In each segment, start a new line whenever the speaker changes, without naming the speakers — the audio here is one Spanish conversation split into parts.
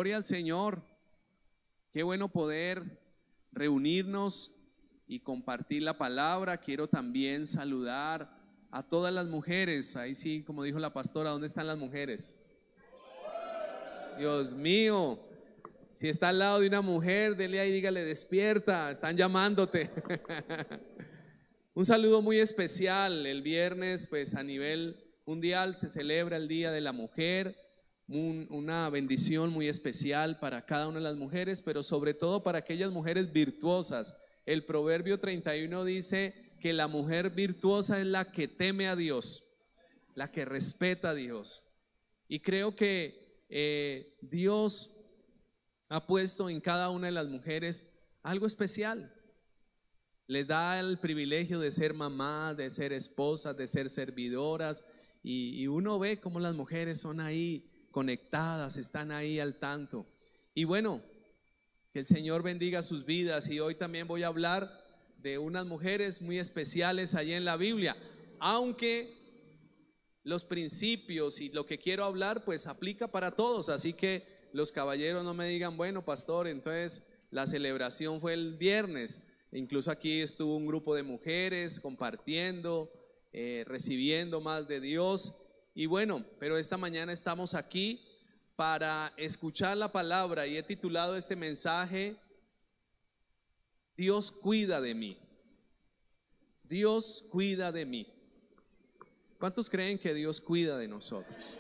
Gloria al Señor. Qué bueno poder reunirnos y compartir la palabra. Quiero también saludar a todas las mujeres. Ahí sí, como dijo la pastora, ¿dónde están las mujeres? Dios mío, si está al lado de una mujer, dele ahí, dígale, despierta, están llamándote. Un saludo muy especial. El viernes, pues a nivel mundial se celebra el Día de la Mujer. Una bendición muy especial para cada una de las mujeres, pero sobre todo para aquellas mujeres virtuosas. El Proverbio 31 dice que la mujer virtuosa es la que teme a Dios, la que respeta a Dios. Y creo que Dios ha puesto en cada una de las mujeres algo especial. Les da el privilegio de ser mamá, de ser esposas, de ser servidoras, y uno ve cómo las mujeres son ahí conectadas, están ahí al tanto. Y bueno, que el Señor bendiga sus vidas. Y hoy también voy a hablar de unas mujeres muy especiales allí en la Biblia, aunque los principios y lo que quiero hablar pues aplica para todos. Así que los caballeros no me digan, bueno, pastor, entonces la celebración fue el viernes. Incluso aquí estuvo un grupo de mujeres compartiendo, recibiendo más de Dios. Y bueno, pero esta mañana estamos aquí para escuchar la palabra y he titulado este mensaje, Dios cuida de mí. Dios cuida de mí. ¿Cuántos creen que Dios cuida de nosotros?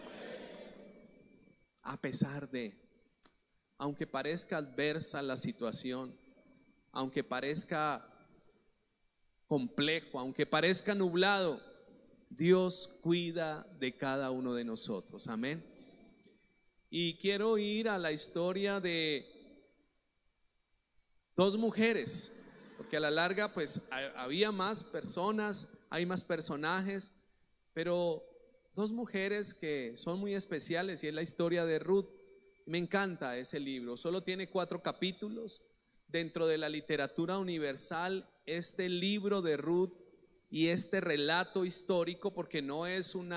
A pesar de, aunque parezca adversa la situación, aunque parezca complejo, aunque parezca nublado, Dios cuida de cada uno de nosotros, amén. Y quiero ir a la historia de dos mujeres, porque a la larga pues había más personas, hay más personajes, pero dos mujeres que son muy especiales, y es la historia de Ruth. Me encanta ese libro, solo tiene 4 capítulos. Dentro de la literatura universal, este libro de Ruth y este relato histórico, porque no es un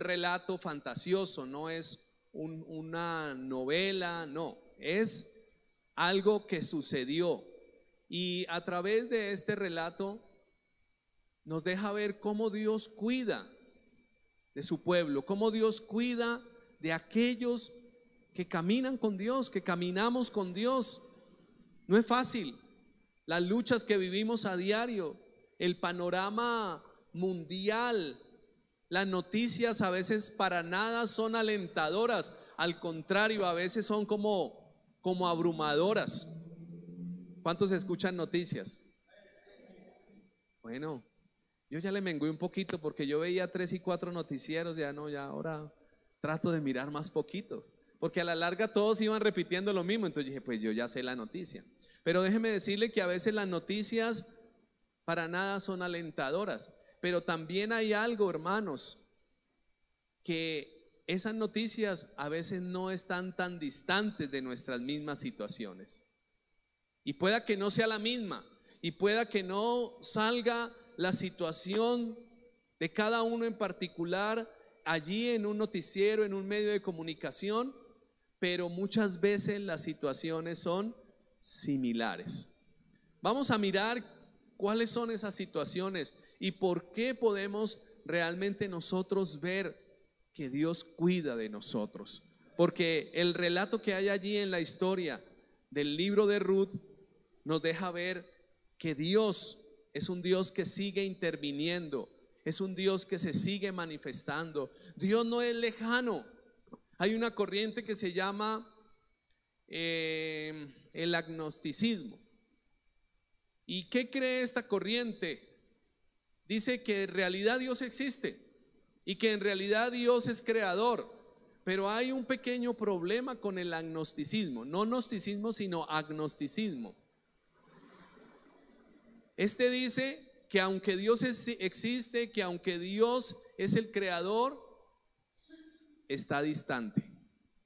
relato fantasioso, no es una novela, no, es algo que sucedió. Y a través de este relato nos deja ver cómo Dios cuida de su pueblo, cómo Dios cuida de aquellos que caminan con Dios, que caminamos con Dios. No es fácil, las luchas que vivimos a diario, el panorama mundial, las noticias a veces para nada son alentadoras, al contrario, a veces son como abrumadoras. ¿Cuántos escuchan noticias? Bueno, yo ya le mengué un poquito porque yo veía 3 y 4 noticieros, ya no, ya ahora trato de mirar más poquito, porque a la larga todos iban repitiendo lo mismo, entonces dije, pues yo ya sé la noticia. Pero déjeme decirle que a veces las noticias para nada son alentadoras, pero también hay algo, hermanos, que esas noticias a veces no están tan distantes de nuestras mismas situaciones. Y pueda que no sea la misma, y pueda que no salga la situación de cada uno en particular allí en un noticiero, en un medio de comunicación, pero muchas veces las situaciones son similares. Vamos a mirar cuáles son esas situaciones y por qué podemos realmente nosotros ver que Dios cuida de nosotros. Porque el relato que hay allí en la historia del libro de Ruth nos deja ver que Dios es un Dios que sigue interviniendo, es un Dios que se sigue manifestando. Dios no es lejano. Hay una corriente que se llama el agnosticismo. ¿Y qué cree esta corriente? Dice que en realidad Dios existe y que en realidad Dios es creador, pero hay un pequeño problema con el agnosticismo, no gnosticismo sino agnosticismo. Este dice que aunque Dios existe, que aunque Dios es el creador, está distante,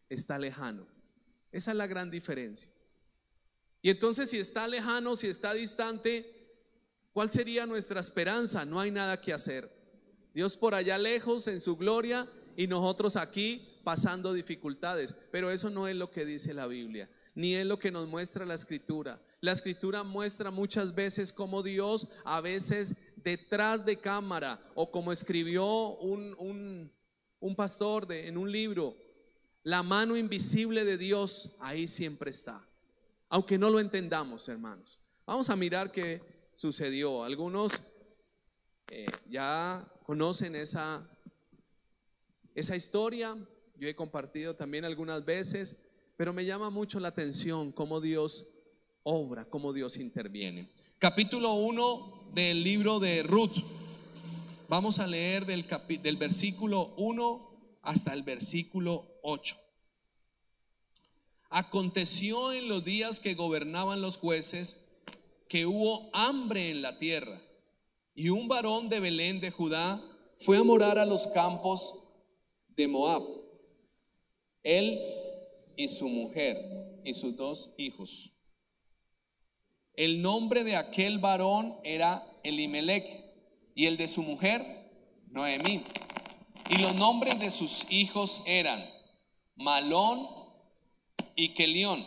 está lejano. Esa es la gran diferencia. Y entonces, si está lejano, si está distante, ¿cuál sería nuestra esperanza? No hay nada que hacer. Dios por allá lejos en su gloria y nosotros aquí pasando dificultades, pero eso no es lo que dice la Biblia, ni es lo que nos muestra la Escritura. La Escritura muestra muchas veces cómo Dios, a veces detrás de cámara, o como escribió un pastor en un libro, la mano invisible de Dios ahí siempre está, aunque no lo entendamos, hermanos. Vamos a mirar qué sucedió. Algunos ya conocen esa historia. Yo he compartido también algunas veces, pero me llama mucho la atención cómo Dios obra, cómo Dios interviene. Capítulo 1 del libro de Ruth. Vamos a leer del versículo 1 hasta el versículo 8. Aconteció en los días que gobernaban los jueces que hubo hambre en la tierra, y un varón de Belén de Judá fue a morar a los campos de Moab, él y su mujer y sus 2 hijos. El nombre de aquel varón era Elimelech, y el de su mujer Noemí, y los nombres de sus hijos eran Malón y Kelión,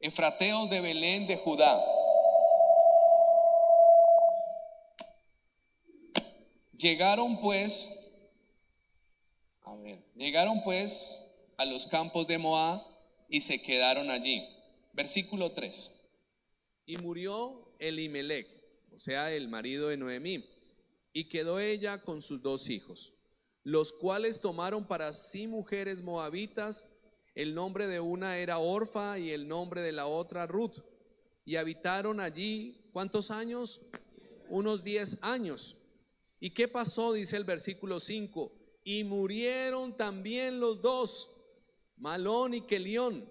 efrateos de Belén de Judá. Llegaron pues a los campos de Moab y se quedaron allí. Versículo 3. Y murió Elimelech, o sea, el marido de Noemí, y quedó ella con sus 2 hijos, los cuales tomaron para sí mujeres moabitas. El nombre de una era Orfa y el nombre de la otra Ruth, y habitaron allí, ¿cuántos años? Unos 10 años. ¿Y qué pasó? Dice el versículo 5, y murieron también los 2, Malón y Kelión,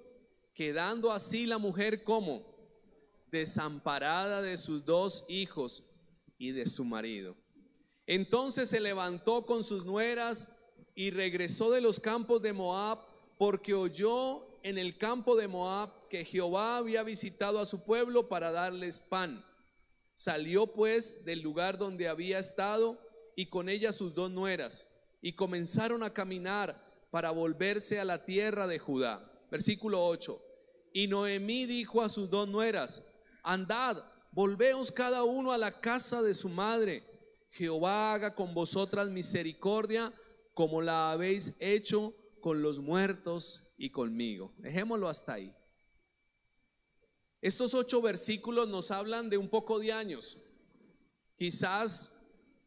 quedando así la mujer como desamparada de sus 2 hijos y de su marido. Entonces se levantó con sus nueras y regresó de los campos de Moab, porque oyó en el campo de Moab que Jehová había visitado a su pueblo para darles pan. Salió pues del lugar donde había estado y con ella sus 2 nueras, y comenzaron a caminar para volverse a la tierra de Judá. Versículo 8. Y Noemí dijo a sus 2 nueras: andad, volveos cada uno a la casa de su madre. Jehová haga con vosotras misericordia, como la habéis hecho con los muertos y conmigo. Dejémoslo hasta ahí. Estos 8 versículos nos hablan de un poco de años. Quizás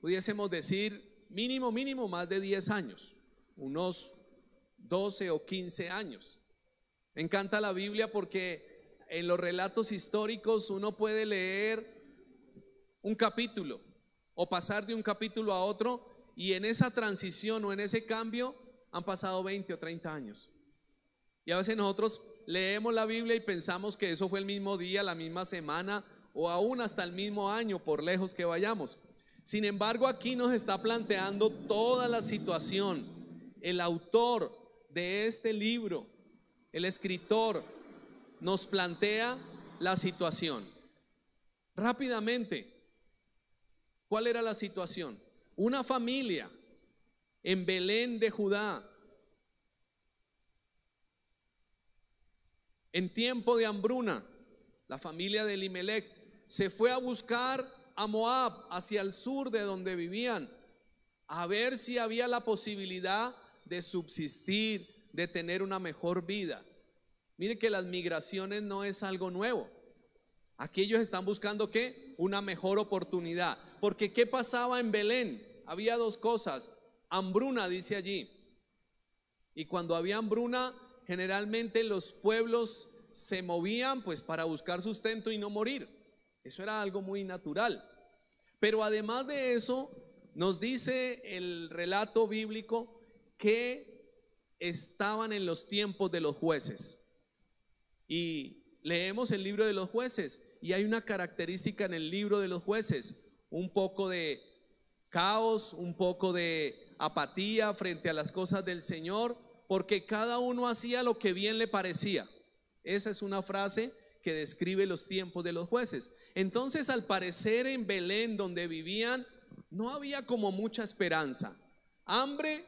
pudiésemos decir mínimo más de 10 años, unos 12 o 15 años. Me encanta la Biblia porque en los relatos históricos uno puede leer un capítulo o pasar de un capítulo a otro, y en esa transición o en ese cambio han pasado 20 o 30 años. Y a veces nosotros leemos la Biblia y pensamos que eso fue el mismo día, la misma semana, o aún hasta el mismo año, por lejos que vayamos. Sin embargo, aquí nos está planteando toda la situación. El autor de este libro, el escritor, nos plantea la situación. Rápidamente, ¿cuál era la situación? Una familia en Belén de Judá, en tiempo de hambruna, la familia de Elimelech se fue a buscar a Moab, hacia el sur de donde vivían, a ver si había la posibilidad de subsistir, de tener una mejor vida. Mire que las migraciones no es algo nuevo. Aquí ellos están buscando ¿qué? Una mejor oportunidad. Porque ¿qué pasaba en Belén? Había 2 cosas. Hambruna, dice allí. Y cuando había hambruna, generalmente los pueblos se movían pues para buscar sustento y no morir. Eso era algo muy natural. Pero además de eso, nos dice el relato bíblico que estaban en los tiempos de los jueces. Y leemos el libro de los jueces, y hay una característica en el libro de los jueces: un poco de caos, un poco de apatía frente a las cosas del Señor, porque cada uno hacía lo que bien le parecía. Esa es una frase que describe los tiempos de los jueces. Entonces, al parecer, en Belén, donde vivían, no había como mucha esperanza. Hambre,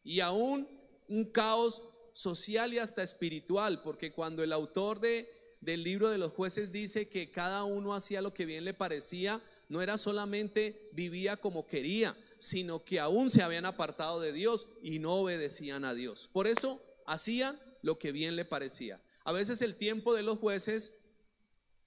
y aún un caos social y hasta espiritual, porque cuando el autor del libro de los jueces dice que cada uno hacía lo que bien le parecía, no era solamente vivía como quería, sino que aún se habían apartado de Dios y no obedecían a Dios. Por eso hacían lo que bien le parecía. A veces el tiempo de los jueces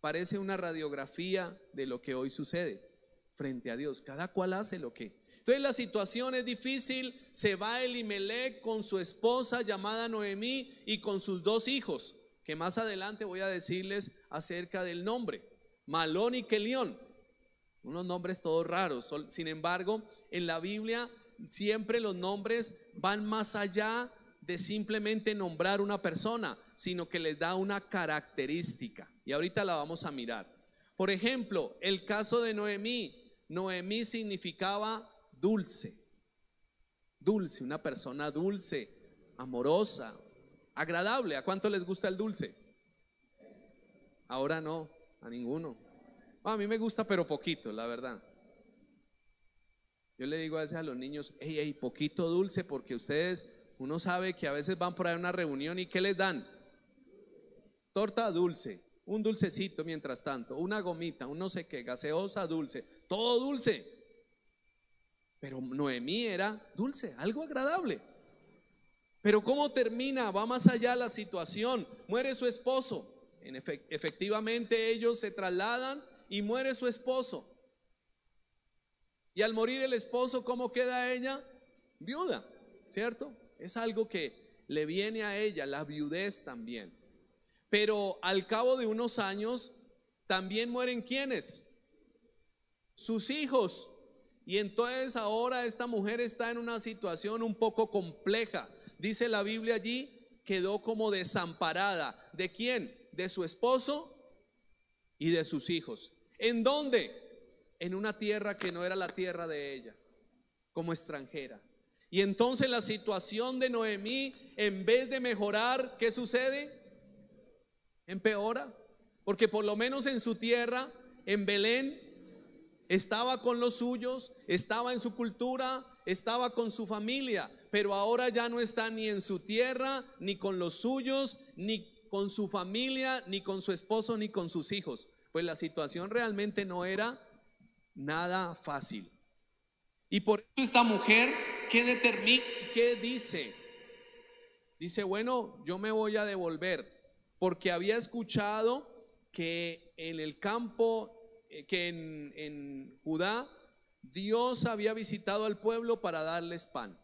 parece una radiografía de lo que hoy sucede frente a Dios. Cada cual hace lo que. Entonces la situación es difícil. Se va Elimelec con su esposa llamada Noemí y con sus 2 hijos, que más adelante voy a decirles acerca del nombre, Malón y Kelión. Unos nombres todos raros. Sin embargo, en la Biblia siempre los nombres van más allá de simplemente nombrar una persona, sino que les da una característica. Y ahorita la vamos a mirar. Por ejemplo, el caso de Noemí. Noemí significaba dulce. Dulce, una persona dulce, amorosa, agradable. ¿A cuánto les gusta el dulce? Ahora no, a ninguno. A mí me gusta, pero poquito, la verdad. Yo le digo a veces a los niños, hey, poquito dulce, porque ustedes, uno sabe que a veces van por ahí a una reunión y ¿qué les dan? Torta dulce, un dulcecito mientras tanto, una gomita, un no sé qué, gaseosa dulce, todo dulce. Pero Noemí era dulce, algo agradable. Pero ¿cómo termina? Va más allá la situación. Muere su esposo. Efectivamente ellos se trasladan y muere su esposo. Y al morir el esposo, ¿cómo queda ella? Viuda, ¿cierto? Es algo que le viene a ella, la viudez también. Pero al cabo de unos años también mueren ¿quiénes? Sus hijos. Y entonces ahora esta mujer está en una situación un poco compleja. Dice la Biblia allí, quedó como desamparada. ¿De quién? De su esposo y de sus hijos. ¿En dónde? En una tierra que no era la tierra de ella, como extranjera. Y entonces la situación de Noemí, en vez de mejorar, ¿qué sucede? Empeora. Porque por lo menos en su tierra, en Belén, estaba con los suyos, estaba en su cultura, estaba con su familia. Pero ahora ya no está ni en su tierra, ni con los suyos, ni con su familia, ni con su esposo, ni con sus hijos. Pues la situación realmente no era nada fácil. Y por eso esta mujer, ¿qué determina? ¿Qué dice? Dice, bueno, yo me voy a devolver, porque había escuchado que en el campo, que en Judá, Dios había visitado al pueblo para darles pan.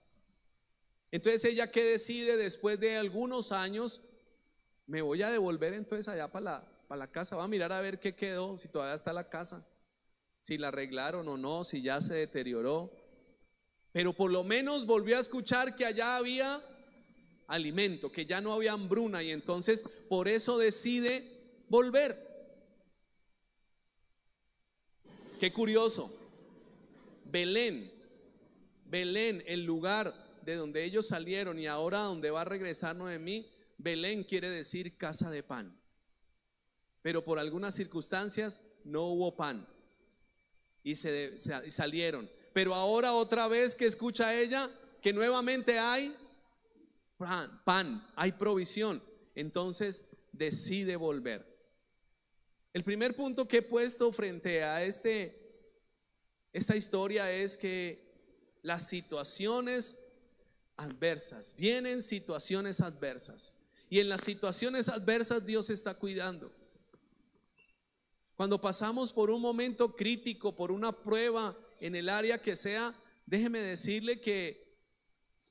Entonces ella, ¿qué decide? Después de algunos años, me voy a devolver entonces allá para la casa. Va a mirar a ver qué quedó, si todavía está la casa, si la arreglaron o no, si ya se deterioró. Pero por lo menos volvió a escuchar que allá había alimento, que ya no había hambruna, y entonces por eso decide volver. Qué curioso. Belén, el lugar de donde ellos salieron y ahora donde va a regresar Noemí, Belén quiere decir casa de pan. Pero por algunas circunstancias no hubo pan y salieron. Pero ahora otra vez que escucha ella que nuevamente hay pan, hay provisión, entonces decide volver. El primer punto que he puesto frente a esta historia es que las situaciones adversas, vienen situaciones adversas, y en las situaciones adversas Dios está cuidando. Cuando pasamos por un momento crítico, por una prueba en el área que sea, déjeme decirle que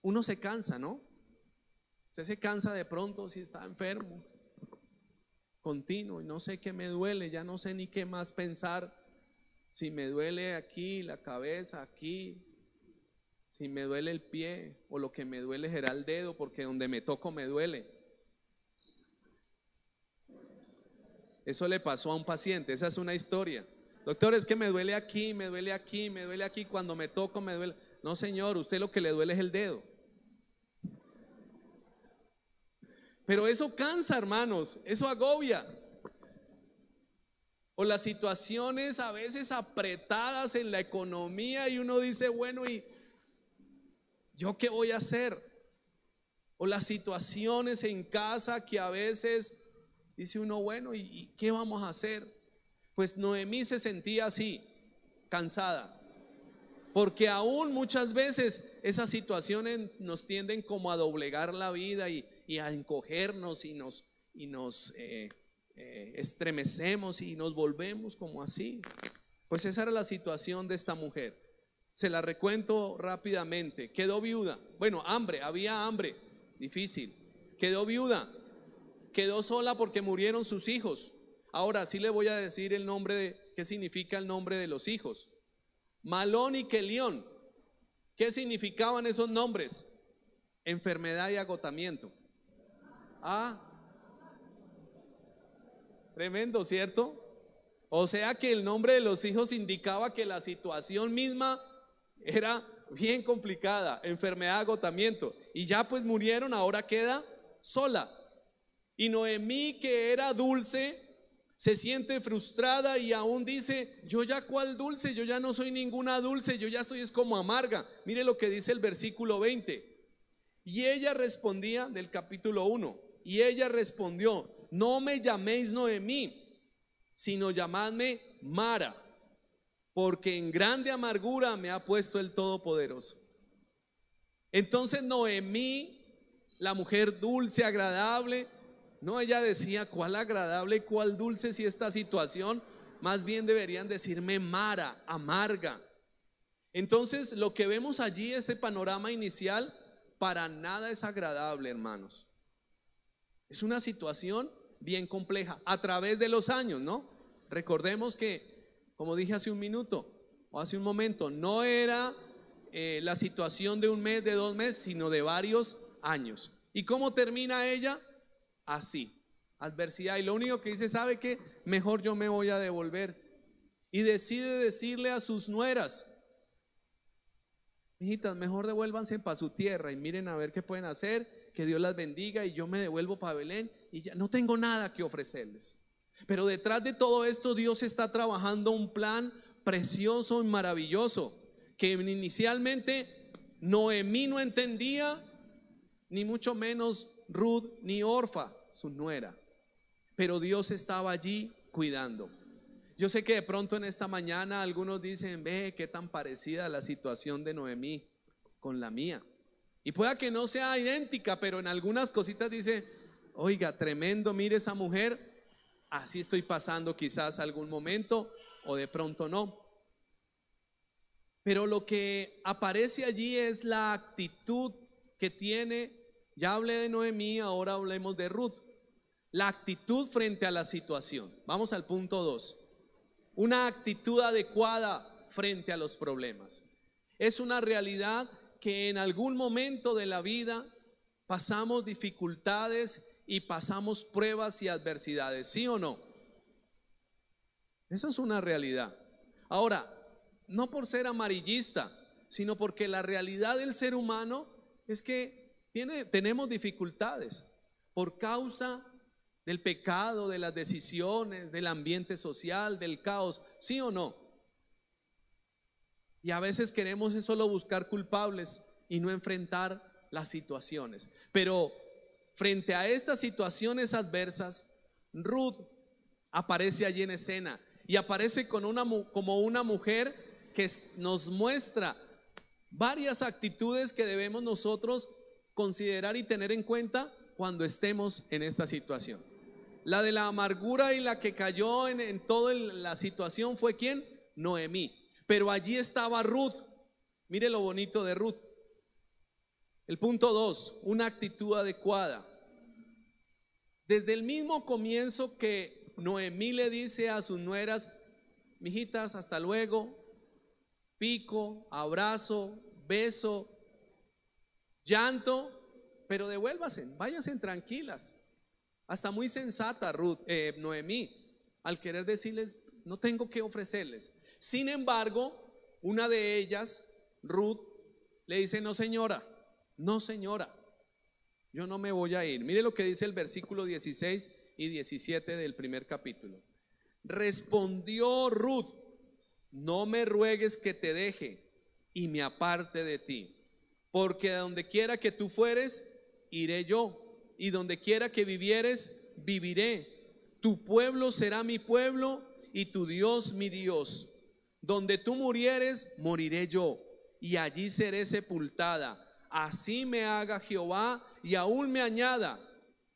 uno se cansa, ¿no? Usted se cansa de pronto si está enfermo, continuo, y no sé qué me duele, ya no sé ni qué más pensar. Si me duele aquí, la cabeza, aquí, si me duele el pie, o lo que me duele será el dedo, porque donde me toco me duele. Eso le pasó a un paciente, esa es una historia. Doctor, es que me duele aquí, me duele aquí, me duele aquí, cuando me toco me duele. No, señor, usted lo que le duele es el dedo. Pero eso cansa, hermanos, eso agobia. O las situaciones a veces apretadas en la economía y uno dice, bueno, ¿y yo qué voy a hacer? O las situaciones en casa que a veces dice uno, bueno, ¿y qué vamos a hacer? Pues Noemí se sentía así, cansada. Porque aún muchas veces esas situaciones nos tienden como a doblegar la vida y a encogernos y nos estremecemos y nos volvemos como así. Pues esa era la situación de esta mujer. Se la recuento rápidamente. Quedó viuda. Bueno, hambre, había hambre, difícil. Quedó viuda. Quedó sola porque murieron sus hijos. Ahora sí le voy a decir el nombre de, ¿qué significa el nombre de los hijos? Malón y Kelión. ¿Qué significaban esos nombres? Enfermedad y agotamiento. Ah, tremendo, ¿cierto? O sea que el nombre de los hijos indicaba que la situación misma era bien complicada, enfermedad, agotamiento. Y ya pues murieron, ahora queda sola. Y Noemí, que era dulce, se siente frustrada y aún dice, yo ya cuál dulce, yo ya no soy ninguna dulce, yo ya estoy es como amarga. Mire lo que dice el versículo 20. Y ella respondía del capítulo 1, y ella respondió, no me llaméis Noemí, sino llamadme Mara, porque en grande amargura me ha puesto el Todopoderoso. Entonces Noemí, la mujer dulce, agradable, no, ella decía, ¿cuál agradable y cuál dulce si esta situación? Más bien deberían decirme Mara, amarga. Entonces lo que vemos allí, este panorama inicial, para nada es agradable, hermanos. Es una situación bien compleja a través de los años, ¿no? Recordemos que, como dije hace un minuto o hace un momento, no era la situación de un mes, de 2 meses, sino de varios años. ¿Y cómo termina ella? Así, adversidad. Y lo único que dice, ¿sabe qué? Mejor yo me voy a devolver. Y decide decirle a sus nueras, hijitas, mejor devuélvanse para su tierra y miren a ver qué pueden hacer, que Dios las bendiga y yo me devuelvo para Belén y ya no tengo nada que ofrecerles. Pero detrás de todo esto Dios está trabajando un plan precioso y maravilloso que inicialmente Noemí no entendía, ni mucho menos Ruth ni Orfa, su nuera, pero Dios estaba allí cuidando. Yo sé que de pronto en esta mañana algunos dicen, ve qué tan parecida la situación de Noemí con la mía, y pueda que no sea idéntica, pero en algunas cositas dice, oiga, tremendo, mire esa mujer, así estoy pasando quizás algún momento o de pronto no. Pero lo que aparece allí es la actitud que tiene. Ya hablé de Noemí, ahora hablemos de Ruth. La actitud frente a la situación. Vamos al punto 2. Una actitud adecuada frente a los problemas. Es una realidad que en algún momento de la vida pasamos dificultades y pasamos pruebas y adversidades, ¿sí o no? Eso es una realidad. Ahora, no por ser amarillista, sino porque la realidad del ser humano es que tenemos dificultades por causa del pecado, de las decisiones, del ambiente social, del caos, ¿sí o no? Y a veces queremos solo buscar culpables y no enfrentar las situaciones. Pero frente a estas situaciones adversas, Ruth aparece allí en escena y aparece como una mujer que nos muestra varias actitudes que debemos nosotros considerar y tener en cuenta cuando estemos en esta situación. La de la amargura y la que cayó en toda la situación fue ¿quién? Noemí. Pero allí estaba Ruth. Mire lo bonito de Ruth. El punto 2, una actitud adecuada. Desde el mismo comienzo que Noemí le dice a sus nueras, mijitas, hasta luego, pico, abrazo, beso, llanto, pero devuélvanse, váyanse tranquilas. Hasta muy sensata Noemí, al querer decirles, no tengo que ofrecerles. Sin embargo, una de ellas, Ruth, le dice, no señora, yo no me voy a ir. Mire lo que dice el versículo 16 y 17 del primer capítulo. Respondió Ruth, no me ruegues que te deje y me aparte de ti, porque a donde quiera que tú fueres, iré yo, y donde quiera que vivieres, viviré. Tu pueblo será mi pueblo y tu Dios mi Dios. Donde tú murieres, moriré yo, y allí seré sepultada. Así me haga Jehová, y aún me añada,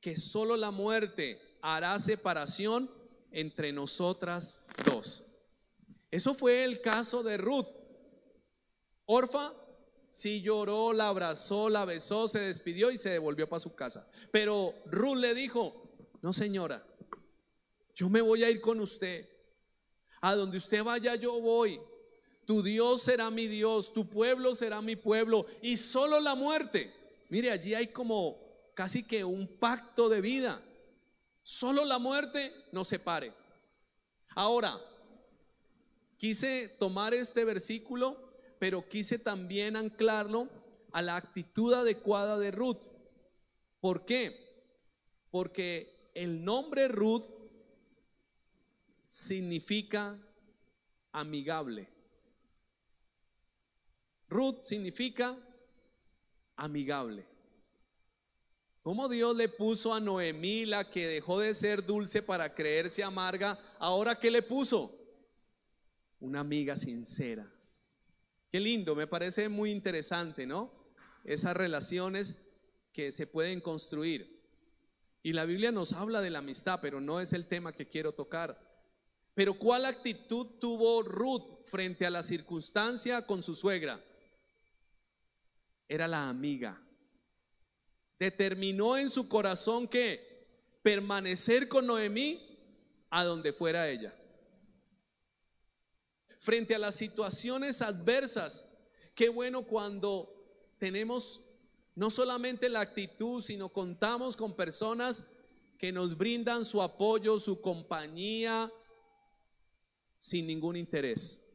que solo la muerte hará separación entre nosotras dos. Eso fue el caso de Ruth. Orfa sí lloró, la abrazó, la besó, se despidió y se devolvió para su casa. Pero Ruth le dijo: no, señora, yo me voy a ir con usted. A donde usted vaya yo voy. Tu Dios será mi Dios, tu pueblo será mi pueblo, y solo la muerte. Mire, allí hay como casi que un pacto de vida. Solo la muerte nos separe. Ahora, quise tomar este versículo, pero quise también anclarlo a la actitud adecuada de Ruth. ¿Por qué? Porque el nombre Ruth significa amigable. Ruth significa amigable. Como Dios le puso a Noemí, la que dejó de ser dulce para creerse amarga, ahora ¿qué le puso? Una amiga sincera. Qué lindo, me parece muy interesante, ¿no? Esas relaciones que se pueden construir. Y la Biblia nos habla de la amistad, pero no es el tema que quiero tocar. Pero ¿cuál actitud tuvo Ruth frente a la circunstancia con su suegra? Era la amiga. Determinó en su corazón que permanecer con Noemí a donde fuera ella. Frente a las situaciones adversas, qué bueno cuando tenemos no solamente la actitud, sino contamos con personas que nos brindan su apoyo, su compañía, sin ningún interés.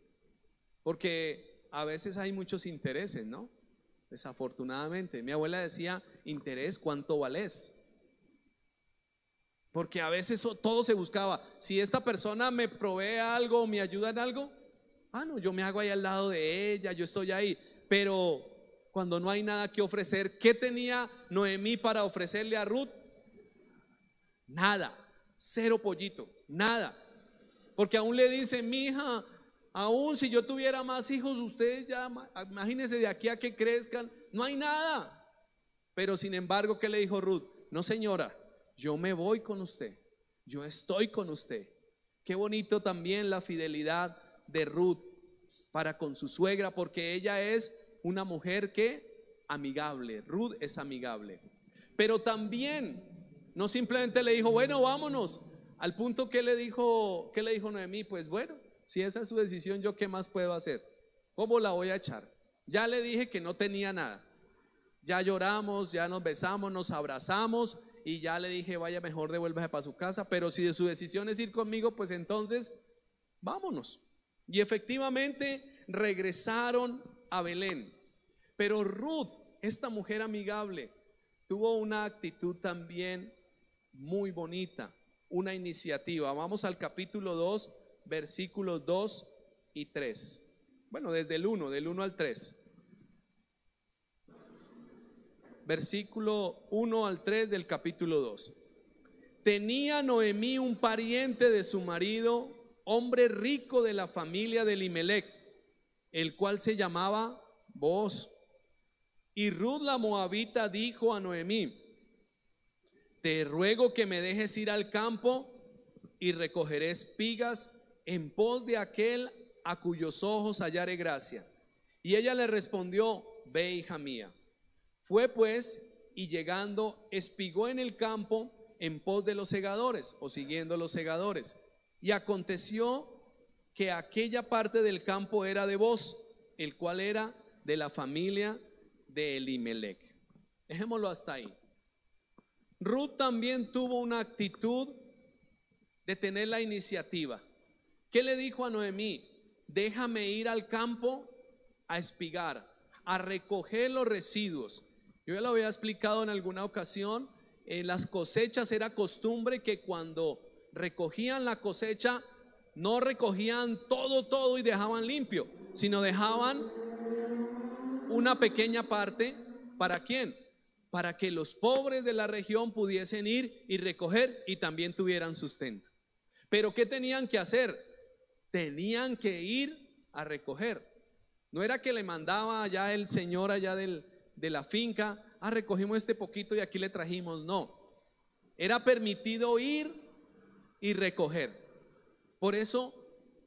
Porque a veces hay muchos intereses, ¿no? Desafortunadamente, mi abuela decía: interés, ¿cuánto vales? Porque a veces todo se buscaba. Si esta persona me provee algo, me ayuda en algo, no, yo me hago ahí al lado de ella, yo estoy ahí. Pero cuando no hay nada que ofrecer, ¿qué tenía Noemí para ofrecerle a Ruth? Nada, cero pollito, nada. Porque aún le dice: mi hija, aún si yo tuviera más hijos, ustedes ya, imagínense de aquí a que crezcan, no hay nada. Pero sin embargo, ¿qué le dijo Ruth? No, señora, yo me voy con usted, yo estoy con usted. Qué bonito también la fidelidad de Ruth para con su suegra, porque ella es una mujer que amigable. Ruth es amigable. Pero también no simplemente le dijo: bueno, vámonos. Al punto que le dijo Noemí: pues bueno, si esa es su decisión, ¿yo qué más puedo hacer? ¿Cómo la voy a echar? Ya le dije que no tenía nada. Ya lloramos, ya nos besamos, nos abrazamos, y ya le dije: vaya, mejor devuélvase para su casa. Pero si de su decisión es ir conmigo, pues entonces vámonos. Y efectivamente regresaron a Belén. Pero Ruth, esta mujer amigable, tuvo una actitud también muy bonita, una iniciativa. Vamos al capítulo 2, versículos 2 y 3. Bueno, desde el 1, del 1 al 3. Versículo 1 al 3 del capítulo 2. Tenía Noemí un pariente de su marido, hombre rico de la familia de Elimelec, el cual se llamaba Booz. Y Ruth la moabita dijo a Noemí: te ruego que me dejes ir al campo y recogeré espigas en pos de aquel a cuyos ojos hallare gracia. Y ella le respondió: ve, hija mía. Fue pues, y llegando espigó en el campo en pos de los segadores, o siguiendo los segadores. Y aconteció que aquella parte del campo era de Booz, el cual era de la familia de Elimelec. Dejémoslo hasta ahí. Ruth también tuvo una actitud de tener la iniciativa. ¿Qué le dijo a Noemí? Déjame ir al campo a espigar, a recoger los residuos. Yo ya lo había explicado en alguna ocasión. En las cosechas era costumbre que cuando recogían la cosecha, no recogían todo y dejaban limpio, sino dejaban una pequeña parte. ¿Para quién? para que los pobres de la región pudiesen ir y recoger y también tuvieran sustento. Pero ¿qué tenían que hacer? Tenían que ir a recoger. No era que le mandaba allá el señor allá de la finca, recogimos este poquito y aquí le trajimos. No, era permitido ir y recoger. Por eso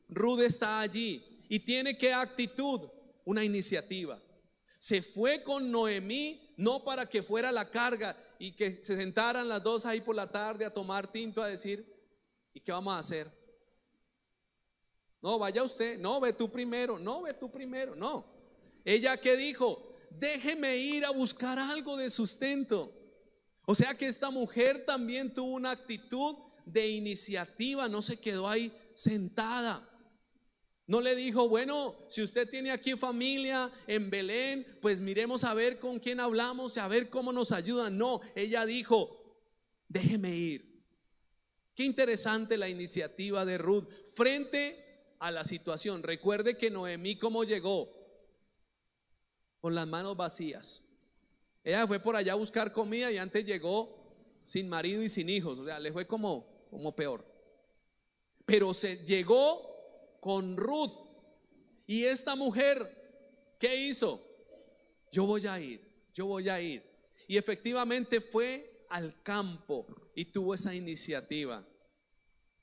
Ruth está allí y tiene ¿qué actitud? Una iniciativa. Se fue con Noemí no para que fuera la carga y que se sentaran las dos ahí por la tarde a tomar tinto, a decir, ¿y qué vamos a hacer? No, vaya usted, no, ve tú primero, no, ve tú primero, no. Ella ¿qué dijo? Déjeme ir a buscar algo de sustento. O sea que esta mujer también tuvo una actitud de iniciativa, no se quedó ahí sentada. No le dijo, bueno, si usted tiene aquí familia en Belén, pues miremos a ver con quién hablamos, a ver cómo nos ayudan. No, ella dijo, déjeme ir. Qué interesante la iniciativa de Ruth frente a la situación. Recuerde que Noemí, ¿cómo llegó? Con las manos vacías. Ella fue por allá a buscar comida y antes llegó sin marido y sin hijos. O sea, le fue como peor. Pero se llegó con Ruth. Y esta mujer, ¿qué hizo? Yo voy a ir, yo voy a ir. Y efectivamente fue al campo y tuvo esa iniciativa.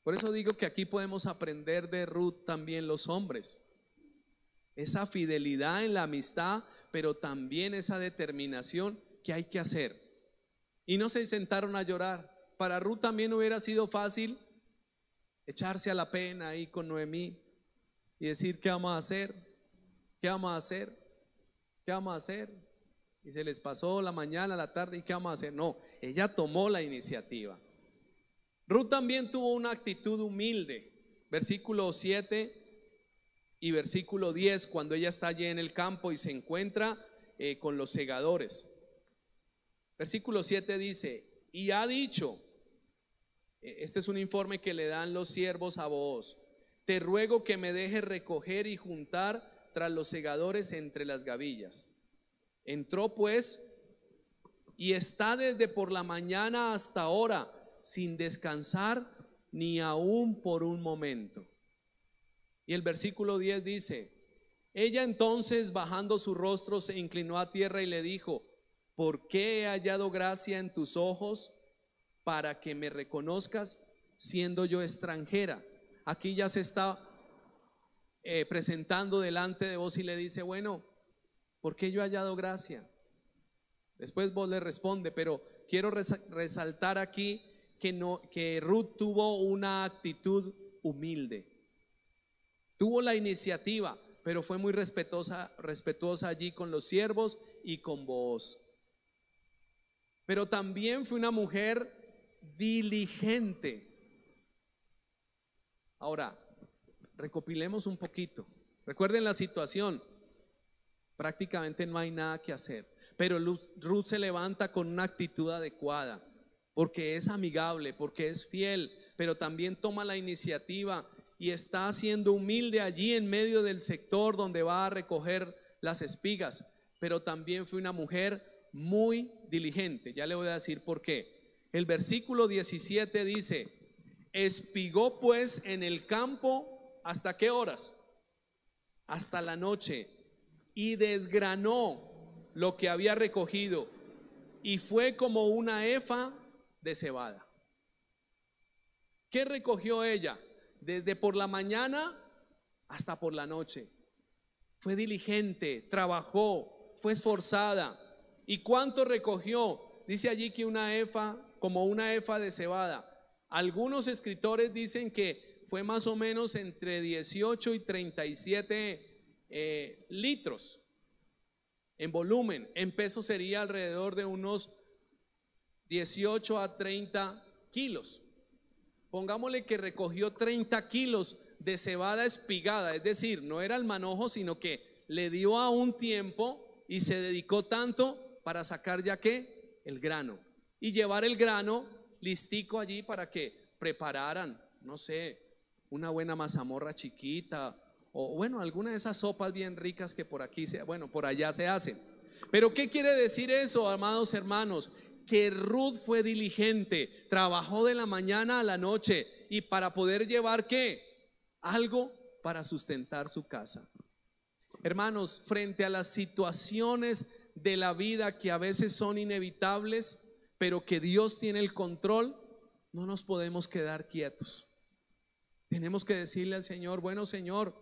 Por eso digo que aquí podemos aprender de Ruth también los hombres. Esa fidelidad en la amistad, pero también esa determinación que hay que hacer. Y no se sentaron a llorar. Para Ruth también hubiera sido fácil echarse a la pena ahí con Noemí y decir, ¿qué vamos a hacer? ¿Qué vamos a hacer? ¿Qué vamos a hacer? Y se les pasó la mañana, la tarde, ¿y qué vamos a hacer? No, ella tomó la iniciativa. Ruth también tuvo una actitud humilde. Versículo 7 y versículo 10, cuando ella está allí en el campo y se encuentra con los segadores. Versículo 7 dice, y ha dicho, este es un informe que le dan los siervos a Booz, te ruego que me dejes recoger y juntar tras los segadores entre las gavillas. Entró pues y está desde por la mañana hasta ahora sin descansar ni aún por un momento. Y el versículo 10 dice, ella entonces bajando su rostro se inclinó a tierra y le dijo, ¿por qué he hallado gracia en tus ojos para que me reconozcas siendo yo extranjera? Aquí ya se está presentando delante de vos y le dice, bueno, ¿por qué yo he hallado gracia? Después vos le responde, pero quiero resaltar aquí que Ruth tuvo una actitud humilde. Tuvo la iniciativa, pero fue muy respetuosa allí con los siervos y con Booz. Pero también fue una mujer diligente. Ahora, recopilemos un poquito. Recuerden la situación. Prácticamente no hay nada que hacer. Pero Ruth se levanta con una actitud adecuada, porque es amigable, porque es fiel, pero también toma la iniciativa y está siendo humilde allí en medio del sector donde va a recoger las espigas. Pero también fue una mujer muy diligente. Ya le voy a decir por qué. El versículo 17 dice, espigó pues en el campo, ¿hasta qué horas? Hasta la noche, y desgranó lo que había recogido, y fue como una efa de cebada. ¿Qué recogió ella? Desde por la mañana hasta por la noche. Fue diligente, trabajó, fue esforzada. ¿Y cuánto recogió? Dice allí que una efa, como una efa de cebada. Algunos escritores dicen que fue más o menos entre 18 y 37 litros en volumen. En peso sería alrededor de unos 18 a 30 kilos. Pongámosle que recogió 30 kilos de cebada espigada, es decir, no era el manojo, sino que le dio a un tiempo y se dedicó tanto para sacar ya que el grano y llevar el grano listico allí para que prepararan, no sé, una buena mazamorra chiquita o bueno, alguna de esas sopas bien ricas que por aquí por allá se hacen. Pero ¿qué quiere decir eso, amados hermanos? Que Ruth fue diligente, trabajó de la mañana a la noche y para poder llevar ¿qué? Algo para sustentar su casa. Hermanos, frente a las situaciones de la vida que a veces son inevitables, pero que Dios tiene el control, no nos podemos quedar quietos. Tenemos que decirle al Señor: bueno, Señor,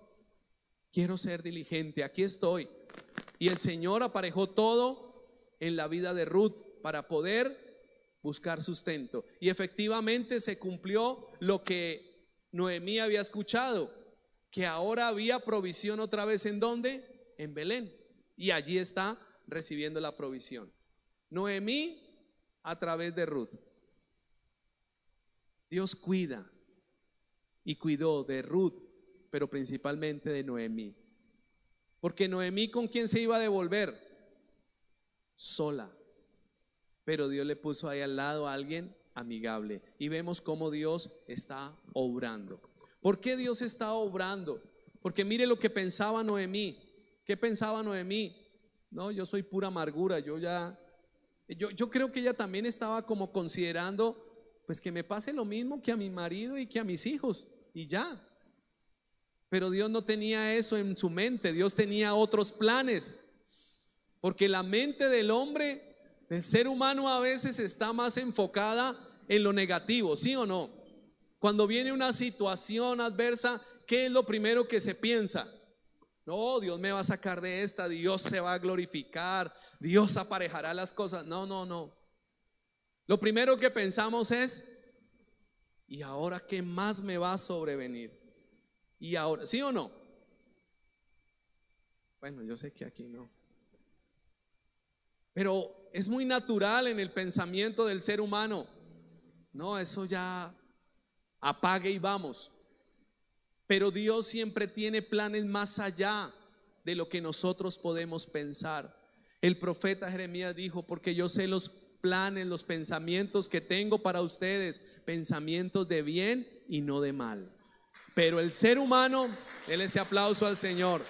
quiero ser diligente, aquí estoy. Y el Señor aparejó todo en la vida de Ruth para poder buscar sustento. Y efectivamente se cumplió lo que Noemí había escuchado, que ahora había provisión otra vez. ¿En dónde? En Belén. Y allí está recibiendo la provisión. Noemí a través de Ruth. Dios cuida y cuidó de Ruth, pero principalmente de Noemí. Porque Noemí, ¿con quién se iba a devolver? Sola. Pero Dios le puso ahí al lado a alguien amigable. Y vemos cómo Dios está obrando. ¿Por qué Dios está obrando? Porque mire lo que pensaba Noemí. ¿Qué pensaba Noemí? No, yo soy pura amargura. Yo creo que ella también estaba como considerando, pues que me pase lo mismo que a mi marido y que a mis hijos, y ya. Pero Dios no tenía eso en su mente. Dios tenía otros planes. Porque la mente del hombre, del ser humano, a veces está más enfocada en lo negativo, ¿sí o no? Cuando viene una situación adversa, ¿qué es lo primero que se piensa? No, Dios me va a sacar de esta, Dios se va a glorificar, Dios aparejará las cosas. No. Lo primero que pensamos es: ¿y ahora qué más me va a sobrevenir? ¿Y ahora? ¿Sí o no? Bueno, yo sé que aquí no. Pero es muy natural en el pensamiento del ser humano. No, eso ya apague y vamos. Pero Dios siempre tiene planes más allá de lo que nosotros podemos pensar. El profeta Jeremías dijo: porque yo sé los planes, los pensamientos que tengo para ustedes, pensamientos de bien y no de mal. Pero el ser humano, déle ese aplauso al Señor.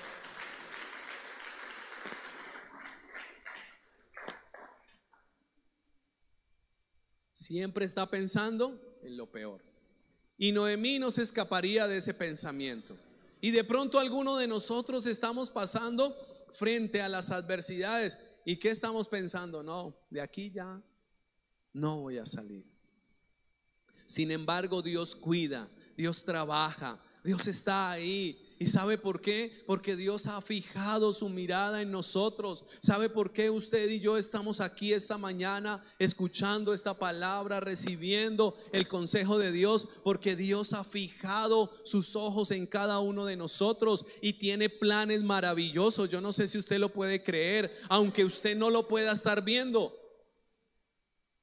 Siempre está pensando en lo peor. Y Noemí no se escaparía de ese pensamiento. Y de pronto alguno de nosotros estamos pasando frente a las adversidades. ¿Y qué estamos pensando? No, de aquí ya no voy a salir. Sin embargo, Dios cuida, Dios trabaja, Dios está ahí. ¿Y sabe por qué? Porque Dios ha fijado su mirada en nosotros. ¿Sabe por qué usted y yo estamos aquí esta mañana escuchando esta palabra, recibiendo el consejo de Dios? Porque Dios ha fijado sus ojos en cada uno de nosotros y tiene planes maravillosos. Yo no sé si usted lo puede creer, aunque usted no lo pueda estar viendo.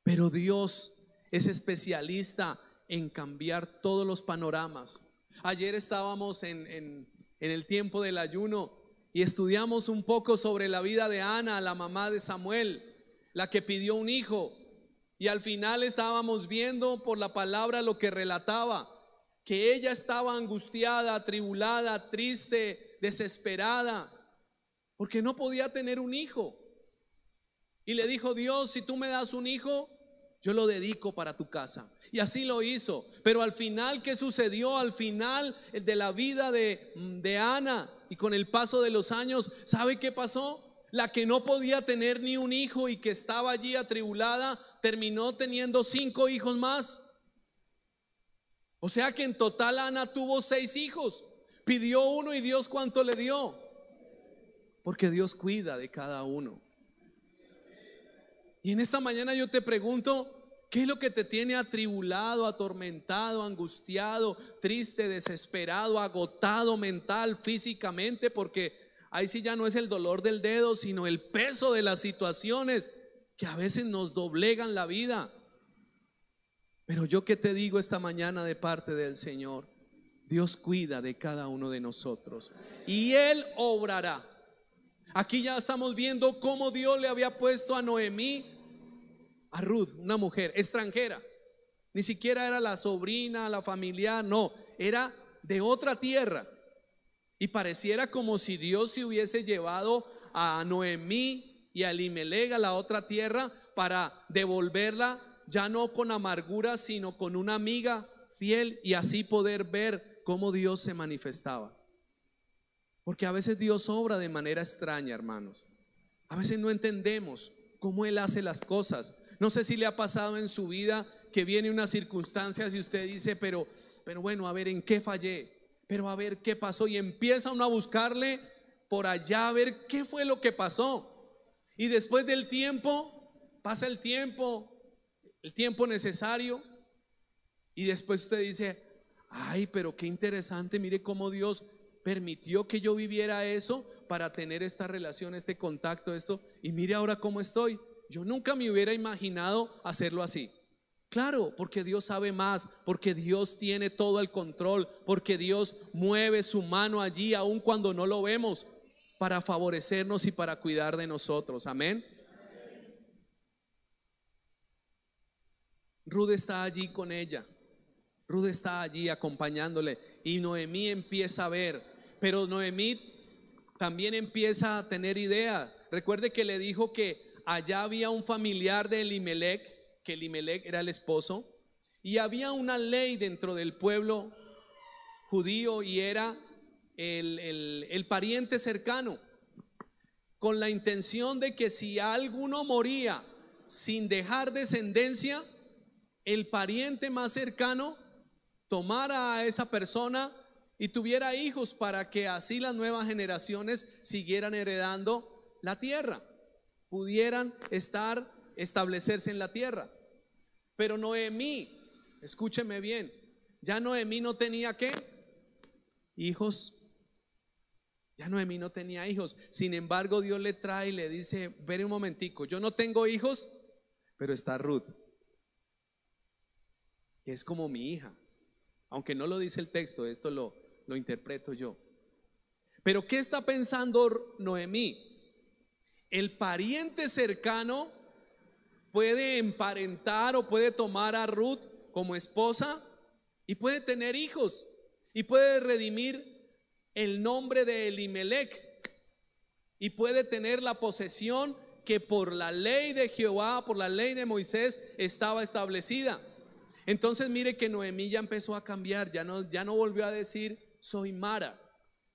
Pero Dios es especialista en cambiar todos los panoramas. Ayer estábamos en el tiempo del ayuno y estudiamos un poco sobre la vida de Ana, la mamá de Samuel, la que pidió un hijo. Y al final estábamos viendo por la palabra lo que relataba, que ella estaba angustiada, atribulada, triste, desesperada, porque no podía tener un hijo. Y le dijo: Dios, si tú me das un hijo, yo lo dedico para tu casa. Y así lo hizo. Pero al final, ¿qué sucedió? Al final de la vida de Ana y con el paso de los años, ¿sabe qué pasó? La que no podía tener ni un hijo y que estaba allí atribulada, terminó teniendo 5 hijos más. O sea que en total Ana tuvo 6 hijos. Pidió uno y Dios ¿cuánto le dio? Porque Dios cuida de cada uno. Y en esta mañana yo te pregunto, ¿qué es lo que te tiene atribulado, atormentado, angustiado, triste, desesperado, agotado mental, físicamente? Porque ahí sí ya no es el dolor del dedo, sino el peso de las situaciones que a veces nos doblegan la vida. Pero yo que te digo esta mañana de parte del Señor, Dios cuida de cada uno de nosotros y Él obrará. Aquí ya estamos viendo cómo Dios le había puesto a Noemí, a Ruth, una mujer extranjera. Ni siquiera era la sobrina, la familiar, no, era de otra tierra. Y pareciera como si Dios se hubiese llevado a Noemí y a Elimelec a la otra tierra para devolverla ya no con amargura, sino con una amiga fiel, y así poder ver cómo Dios se manifestaba. Porque a veces Dios obra de manera extraña, hermanos. A veces no entendemos cómo Él hace las cosas. No sé si le ha pasado en su vida que viene unas circunstancias y usted dice, pero bueno, a ver en qué fallé, pero a ver qué pasó, y empieza uno a buscarle por allá a ver qué fue lo que pasó. Y después del tiempo, pasa el tiempo necesario, y después usted dice, ay, pero qué interesante, mire cómo Dios permitió que yo viviera eso para tener esta relación, este contacto, esto, y mire ahora cómo estoy. Yo nunca me hubiera imaginado hacerlo así. Claro, porque Dios sabe más, porque Dios tiene todo el control, porque Dios mueve su mano allí aun cuando no lo vemos, para favorecernos y para cuidar de nosotros. Amén. Ruth está allí con ella. Ruth está allí acompañándole, y Noemí empieza a ver, pero Noemí también empieza a tener idea. Recuerde que le dijo que allá había un familiar de Elimelec, que Elimelec era el esposo, y había una ley dentro del pueblo judío, y era el pariente cercano, con la intención de que si alguno moría sin dejar descendencia, el pariente más cercano tomara a esa persona y tuviera hijos, para que así las nuevas generaciones siguieran heredando la tierra, pudieran establecerse en la tierra. Pero Noemí, escúcheme bien, ya Noemí no tenía ¿qué? Hijos. Ya Noemí no tenía hijos. Sin embargo, Dios le trae y le dice, ven un momentico, yo no tengo hijos, pero está Ruth, que es como mi hija. Aunque no lo dice el texto, esto lo interpreto yo. Pero ¿qué está pensando Noemí? El pariente cercano puede emparentar o puede tomar a Ruth como esposa y puede tener hijos y puede redimir el nombre de Elimelec y puede tener la posesión que por la ley de Jehová, por la ley de Moisés estaba establecida. Entonces mire que Noemí ya empezó a cambiar, ya no volvió a decir soy Mara,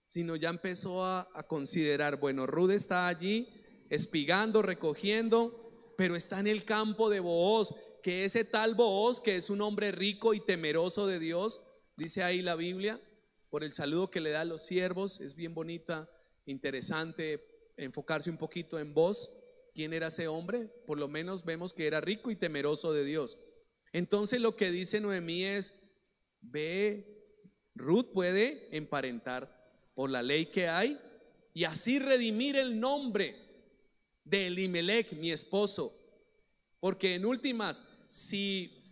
sino ya empezó a considerar, bueno, Ruth está allí espigando, recogiendo, pero está en el campo de Booz, que ese tal Booz, que es un hombre rico y temeroso de Dios, dice ahí la Biblia, por el saludo que le da a los siervos. Es bien bonita, interesante enfocarse un poquito en Booz. ¿Quién era ese hombre? Por lo menos vemos que era rico y temeroso de Dios. Entonces lo que dice Noemí es, ve, Ruth puede emparentar por la ley que hay y así redimir el nombre de Elimelec, mi esposo. Porque en últimas, si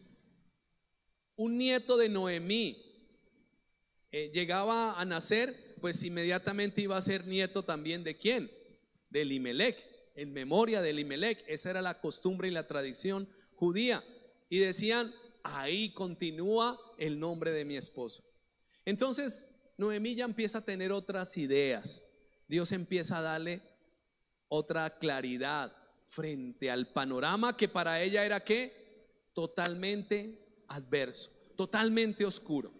un nieto de Noemí llegaba a nacer, pues inmediatamente iba a ser nieto también de ¿quién? De Elimelec, en memoria de Elimelec. Esa era la costumbre y la tradición judía. Y decían, ahí continúa el nombre de mi esposo. Entonces Noemí ya empieza a tener otras ideas. Dios empieza a darle otra claridad frente al panorama que para ella era ¿qué? Totalmente adverso, totalmente oscuro.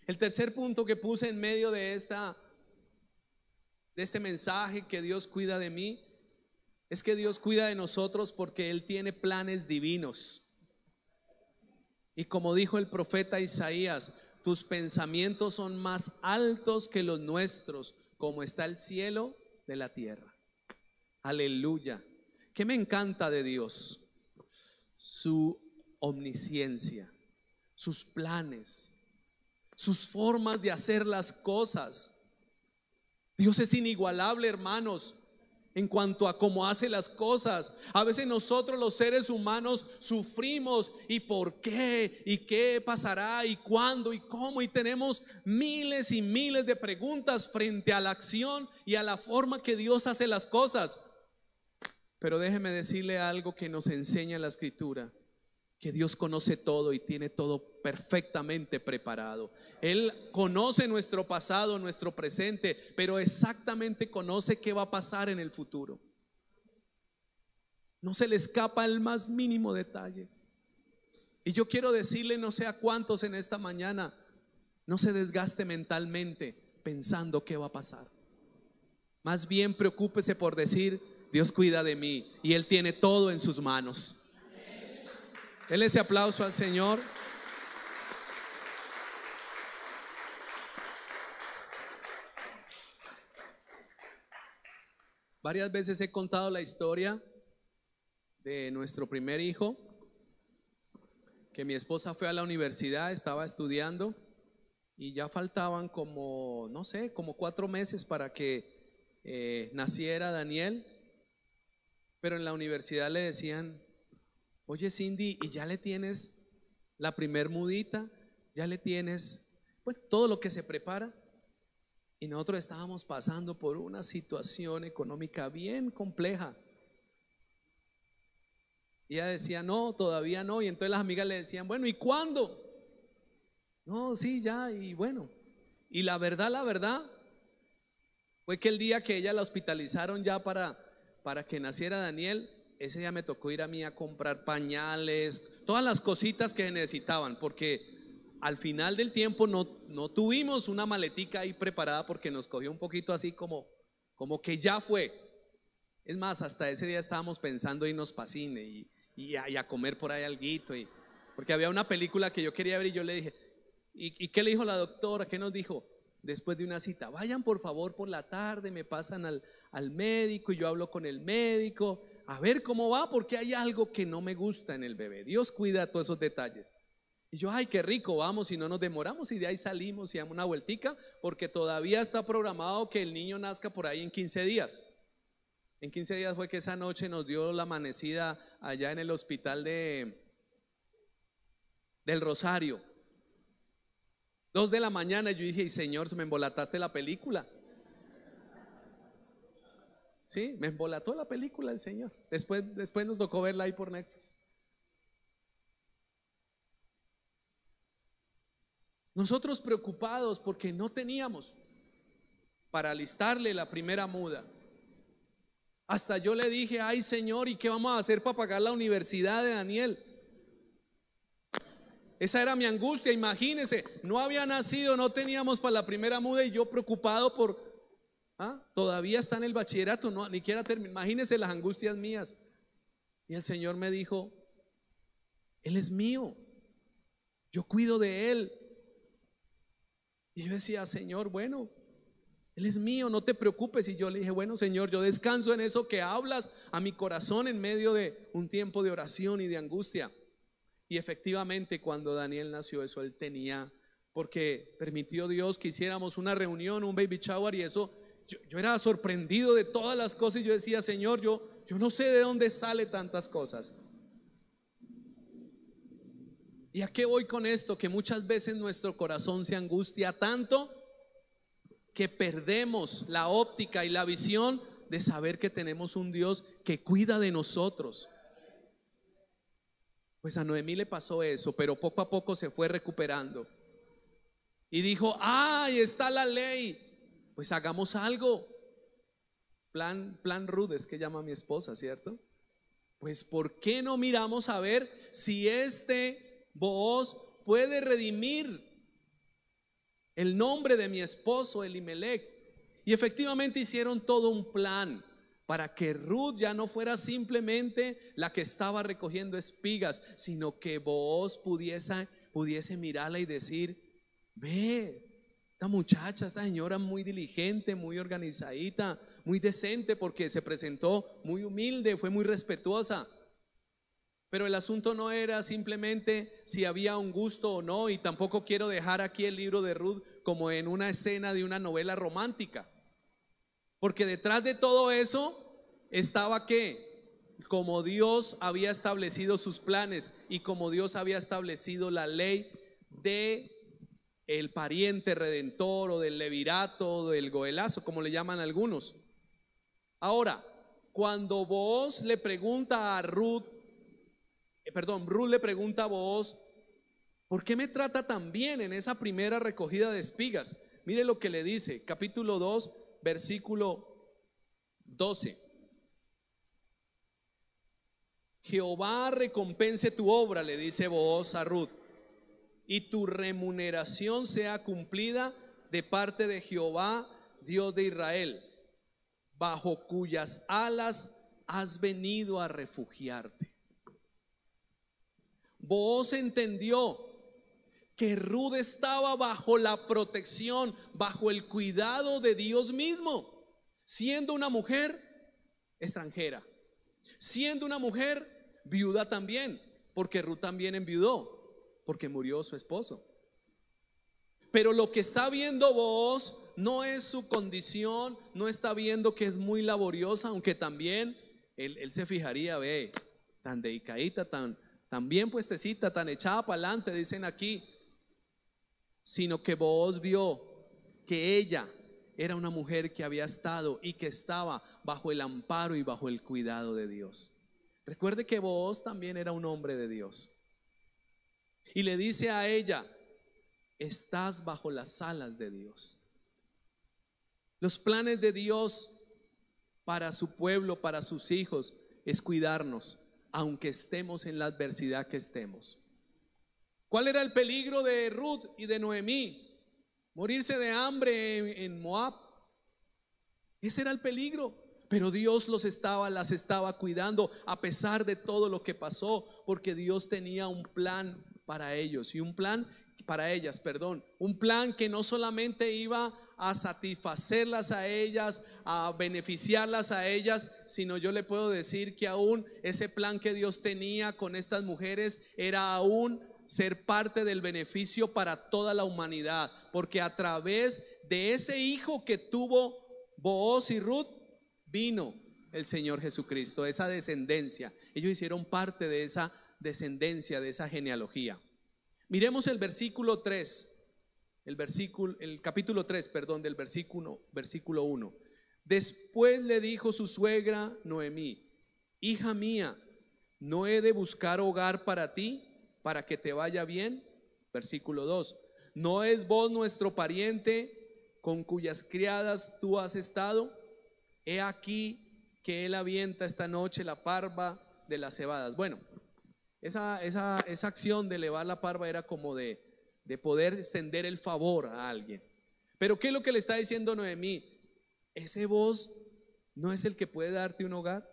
El tercer punto que puse en medio de este mensaje, que Dios cuida de mí, es que Dios cuida de nosotros porque Él tiene planes divinos. Y como dijo el profeta Isaías, tus pensamientos son más altos que los nuestros, como está el cielo de la tierra. Aleluya. ¿Qué me encanta de Dios? Su omnisciencia, sus planes, sus formas de hacer las cosas. Dios es inigualable, hermanos, en cuanto a cómo hace las cosas. A veces nosotros los seres humanos sufrimos, y por qué, y qué pasará, y cuándo, y cómo, y tenemos miles y miles de preguntas frente a la acción y a la forma que Dios hace las cosas. Pero déjeme decirle algo que nos enseña la Escritura, que Dios conoce todo y tiene todo perfectamente preparado. Él conoce nuestro pasado, nuestro presente, pero exactamente conoce qué va a pasar en el futuro. No se le escapa el más mínimo detalle. Y yo quiero decirle, no sé a cuántos en esta mañana, no se desgaste mentalmente pensando qué va a pasar. Más bien preocúpese por decir: Dios cuida de mí y Él tiene todo en sus manos. Denle ese aplauso al Señor. Varias veces he contado la historia de nuestro primer hijo, que mi esposa fue a la universidad, estaba estudiando y ya faltaban como, no sé, como 4 meses para que naciera Daniel. Pero en la universidad le decían: oye, Cindy, ¿y ya le tienes la primer mudita? ¿Ya le tienes, bueno, todo lo que se prepara? Y nosotros estábamos pasando por una situación económica bien compleja. Y ella decía: no, todavía no. Y entonces las amigas le decían: bueno, ¿y cuándo? No, sí, ya, y bueno. Y la verdad fue que el día que ella la hospitalizaron ya para que naciera Daniel, ese día me tocó ir a mí a comprar pañales, todas las cositas que necesitaban, porque al final del tiempo no tuvimos una maletica ahí preparada, porque nos cogió un poquito así como que ya fue. Es más, hasta ese día estábamos pensando irnos para cine y a comer por ahí alguito, porque había una película que yo quería ver y yo le dije: ¿y qué le dijo la doctora? ¿Qué nos dijo? Después de una cita: vayan por favor por la tarde, me pasan al médico y yo hablo con el médico a ver cómo va, porque hay algo que no me gusta en el bebé. Dios cuida todos esos detalles. Y yo: ay, qué rico, vamos, y no nos demoramos, y de ahí salimos y damos una vueltica, porque todavía está programado que el niño nazca por ahí en 15 días. En 15 días fue que esa noche nos dio la amanecida allá en el hospital del Rosario. 2 de la mañana, yo dije: y Señor, me embolataste la película. Sí, me embolató la película el Señor. Después nos tocó verla ahí por Netflix. Nosotros preocupados porque no teníamos para alistarle la primera muda. Hasta yo le dije: ay, Señor, ¿y qué vamos a hacer para pagar la universidad de Daniel? Esa era mi angustia. Imagínense, no había nacido, no teníamos para la primera muda y yo preocupado por, todavía está en el bachillerato, no, ni quiera terminar. Imagínense las angustias mías. Y el Señor me dijo: Él es mío, yo cuido de Él. Y yo decía: Señor, bueno, Él es mío, no te preocupes. Y yo le dije: bueno, Señor, yo descanso en eso que hablas a mi corazón en medio de un tiempo de oración y de angustia. Y efectivamente, cuando Daniel nació, eso él tenía, porque permitió Dios que hiciéramos una reunión, un baby shower, y eso, yo era sorprendido de todas las cosas. Y yo decía: Señor, yo no sé de dónde sale tantas cosas. ¿Y a qué voy con esto? Que muchas veces nuestro corazón se angustia tanto que perdemos la óptica y la visión de saber que tenemos un Dios que cuida de nosotros. Pues a Noemí le pasó eso, pero poco a poco se fue recuperando. Y dijo: ahí está la ley, pues hagamos algo. Plan Ruth es que llama a mi esposa, ¿cierto? Pues ¿por qué no miramos a ver si este Booz puede redimir el nombre de mi esposo Elimelech? Y efectivamente hicieron todo un plan para que Ruth ya no fuera simplemente la que estaba recogiendo espigas, sino que Booz pudiese mirarla y decir: ve, esta muchacha, esta señora muy diligente, muy organizadita, muy decente, porque se presentó muy humilde, fue muy respetuosa. Pero el asunto no era simplemente si había un gusto o no, y tampoco quiero dejar aquí el libro de Ruth como en una escena de una novela romántica, porque detrás de todo eso estaba que, como Dios había establecido sus planes y como Dios había establecido la ley de el pariente redentor, o del levirato, o del goelazo, como le llaman algunos. Ahora, cuando Booz le pregunta a Ruth le pregunta a Booz: ¿por qué me trata tan bien en esa primera recogida de espigas? Mire lo que le dice, capítulo 2, versículo 12. Jehová recompense tu obra, le dice Booz a Ruth, y tu remuneración sea cumplida de parte de Jehová, Dios de Israel, bajo cuyas alas has venido a refugiarte. Booz entendió que Ruth estaba bajo la protección, bajo el cuidado de Dios mismo, siendo una mujer extranjera, siendo una mujer viuda también, porque Ruth también enviudó, porque murió su esposo. Pero lo que está viendo Booz no es su condición, no está viendo que es muy laboriosa, aunque también él se fijaría, ve, tan dedicadita, tan bien puestecita, tan echada para adelante, dicen aquí. Sino que Booz vio que ella era una mujer que había estado y que estaba bajo el amparo y bajo el cuidado de Dios. Recuerde que Booz también era un hombre de Dios. Y le dice a ella: estás bajo las alas de Dios. Los planes de Dios para su pueblo, para sus hijos, es cuidarnos, aunque estemos en la adversidad que estemos. ¿Cuál era el peligro de Ruth y de Noemí? Morirse de hambre en Moab. Ese era el peligro. Pero Dios las estaba cuidando a pesar de todo lo que pasó, porque Dios tenía un plan para ellos y un plan para ellas, un plan que no solamente iba a satisfacerlas a ellas, a beneficiarlas a ellas, sino yo le puedo decir que aún ese plan que Dios tenía con estas mujeres era aún ser parte del beneficio para toda la humanidad, porque a través de ese hijo que tuvo Booz y Ruth vino el Señor Jesucristo, esa descendencia. Ellos hicieron parte de esa descendencia, de esa genealogía. Miremos el versículo 3, el capítulo 3, del versículo 1. Después le dijo su suegra Noemí: hija mía, ¿no he de buscar hogar para ti, para que te vaya bien? Versículo 2. ¿No es vos nuestro pariente con cuyas criadas tú has estado? He aquí que él avienta esta noche la parva de las cebadas. Bueno, esa acción de elevar la parva era como de poder extender el favor a alguien. Pero ¿qué es lo que le está diciendo Noemí? Ese vos no es el que puede darte un hogar.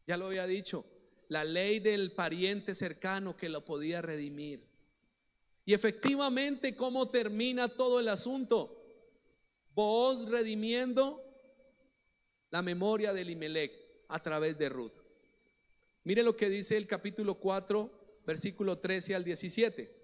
Ya lo había dicho, la ley del pariente cercano que lo podía redimir. Y efectivamente, ¿cómo termina todo el asunto? Booz redimiendo la memoria de Elimelech a través de Ruth. Mire lo que dice el capítulo 4, versículo 13 al 17.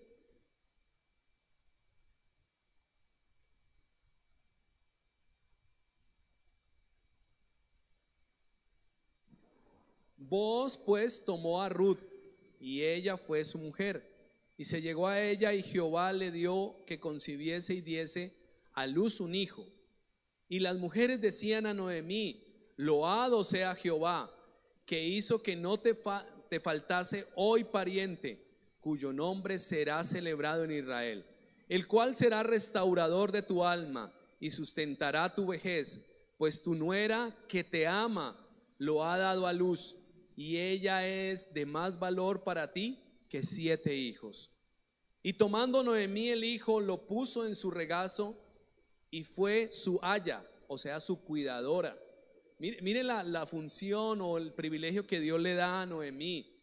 Booz pues tomó a Ruth, y ella fue su mujer, y se llegó a ella, y Jehová le dio que concibiese y diese a luz un hijo. Y las mujeres decían a Noemí: loado sea Jehová, que hizo que no te faltase hoy pariente, cuyo nombre será celebrado en Israel, el cual será restaurador de tu alma y sustentará tu vejez, pues tu nuera que te ama lo ha dado a luz, y ella es de más valor para ti que 7 hijos. Y tomando Noemí el hijo, lo puso en su regazo, y fue su aya, o sea, su cuidadora. Mire la función o el privilegio que Dios le da a Noemí,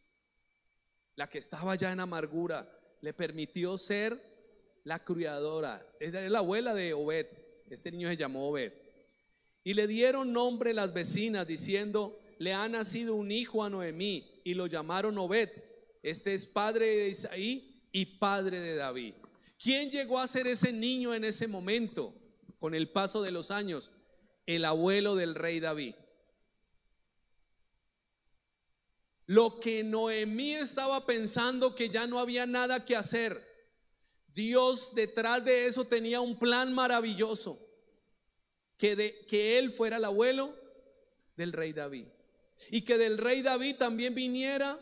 la que estaba ya en amargura. Le permitió ser la cuidadora. Es la abuela de Obed. Este niño se llamó Obed. Y le dieron nombre las vecinas, diciendo: le ha nacido un hijo a Noemí, y lo llamaron Obed. Este es padre de Isaí y padre de David. ¿Quién llegó a ser ese niño en ese momento? Con el paso de los años, el abuelo del rey David. Lo que Noemí estaba pensando que ya no había nada que hacer, Dios detrás de eso tenía un plan maravilloso, que él fuera el abuelo del rey David, y que del rey David también viniera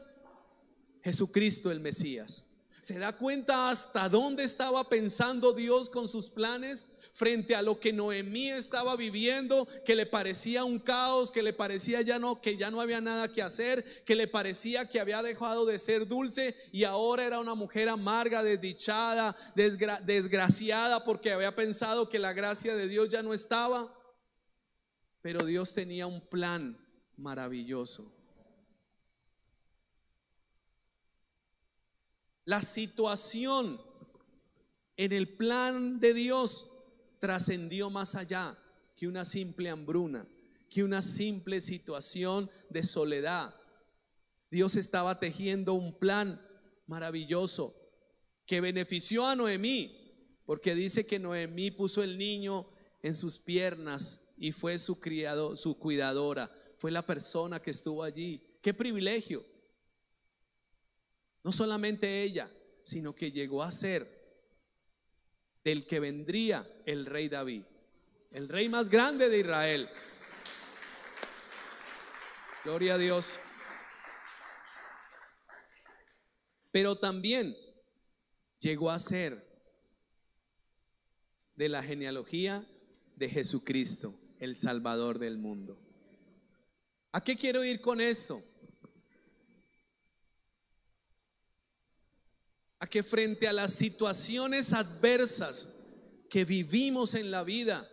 Jesucristo el Mesías. ¿Se da cuenta hasta dónde estaba pensando Dios con sus planes? Frente a lo que Noemí estaba viviendo, que le parecía un caos, que le parecía que ya no había nada que hacer, que le parecía que había dejado de ser dulce y ahora era una mujer amarga, desdichada, desgraciada, porque había pensado que la gracia de Dios ya no estaba. Pero Dios tenía un plan maravilloso. La situación en el plan de Dios trascendió más allá que una simple hambruna, que una simple situación de soledad. Dios estaba tejiendo un plan maravilloso que benefició a Noemí, porque dice que Noemí puso el niño en sus piernas y fue su cuidadora, fue la persona que estuvo allí. ¡Qué privilegio! No solamente ella, sino que llegó a ser del que vendría el rey David, el rey más grande de Israel. Gloria a Dios. Pero también llegó a ser de la genealogía de Jesucristo, el Salvador del mundo. ¿A qué quiero ir con esto? A que frente a las situaciones adversas que vivimos en la vida,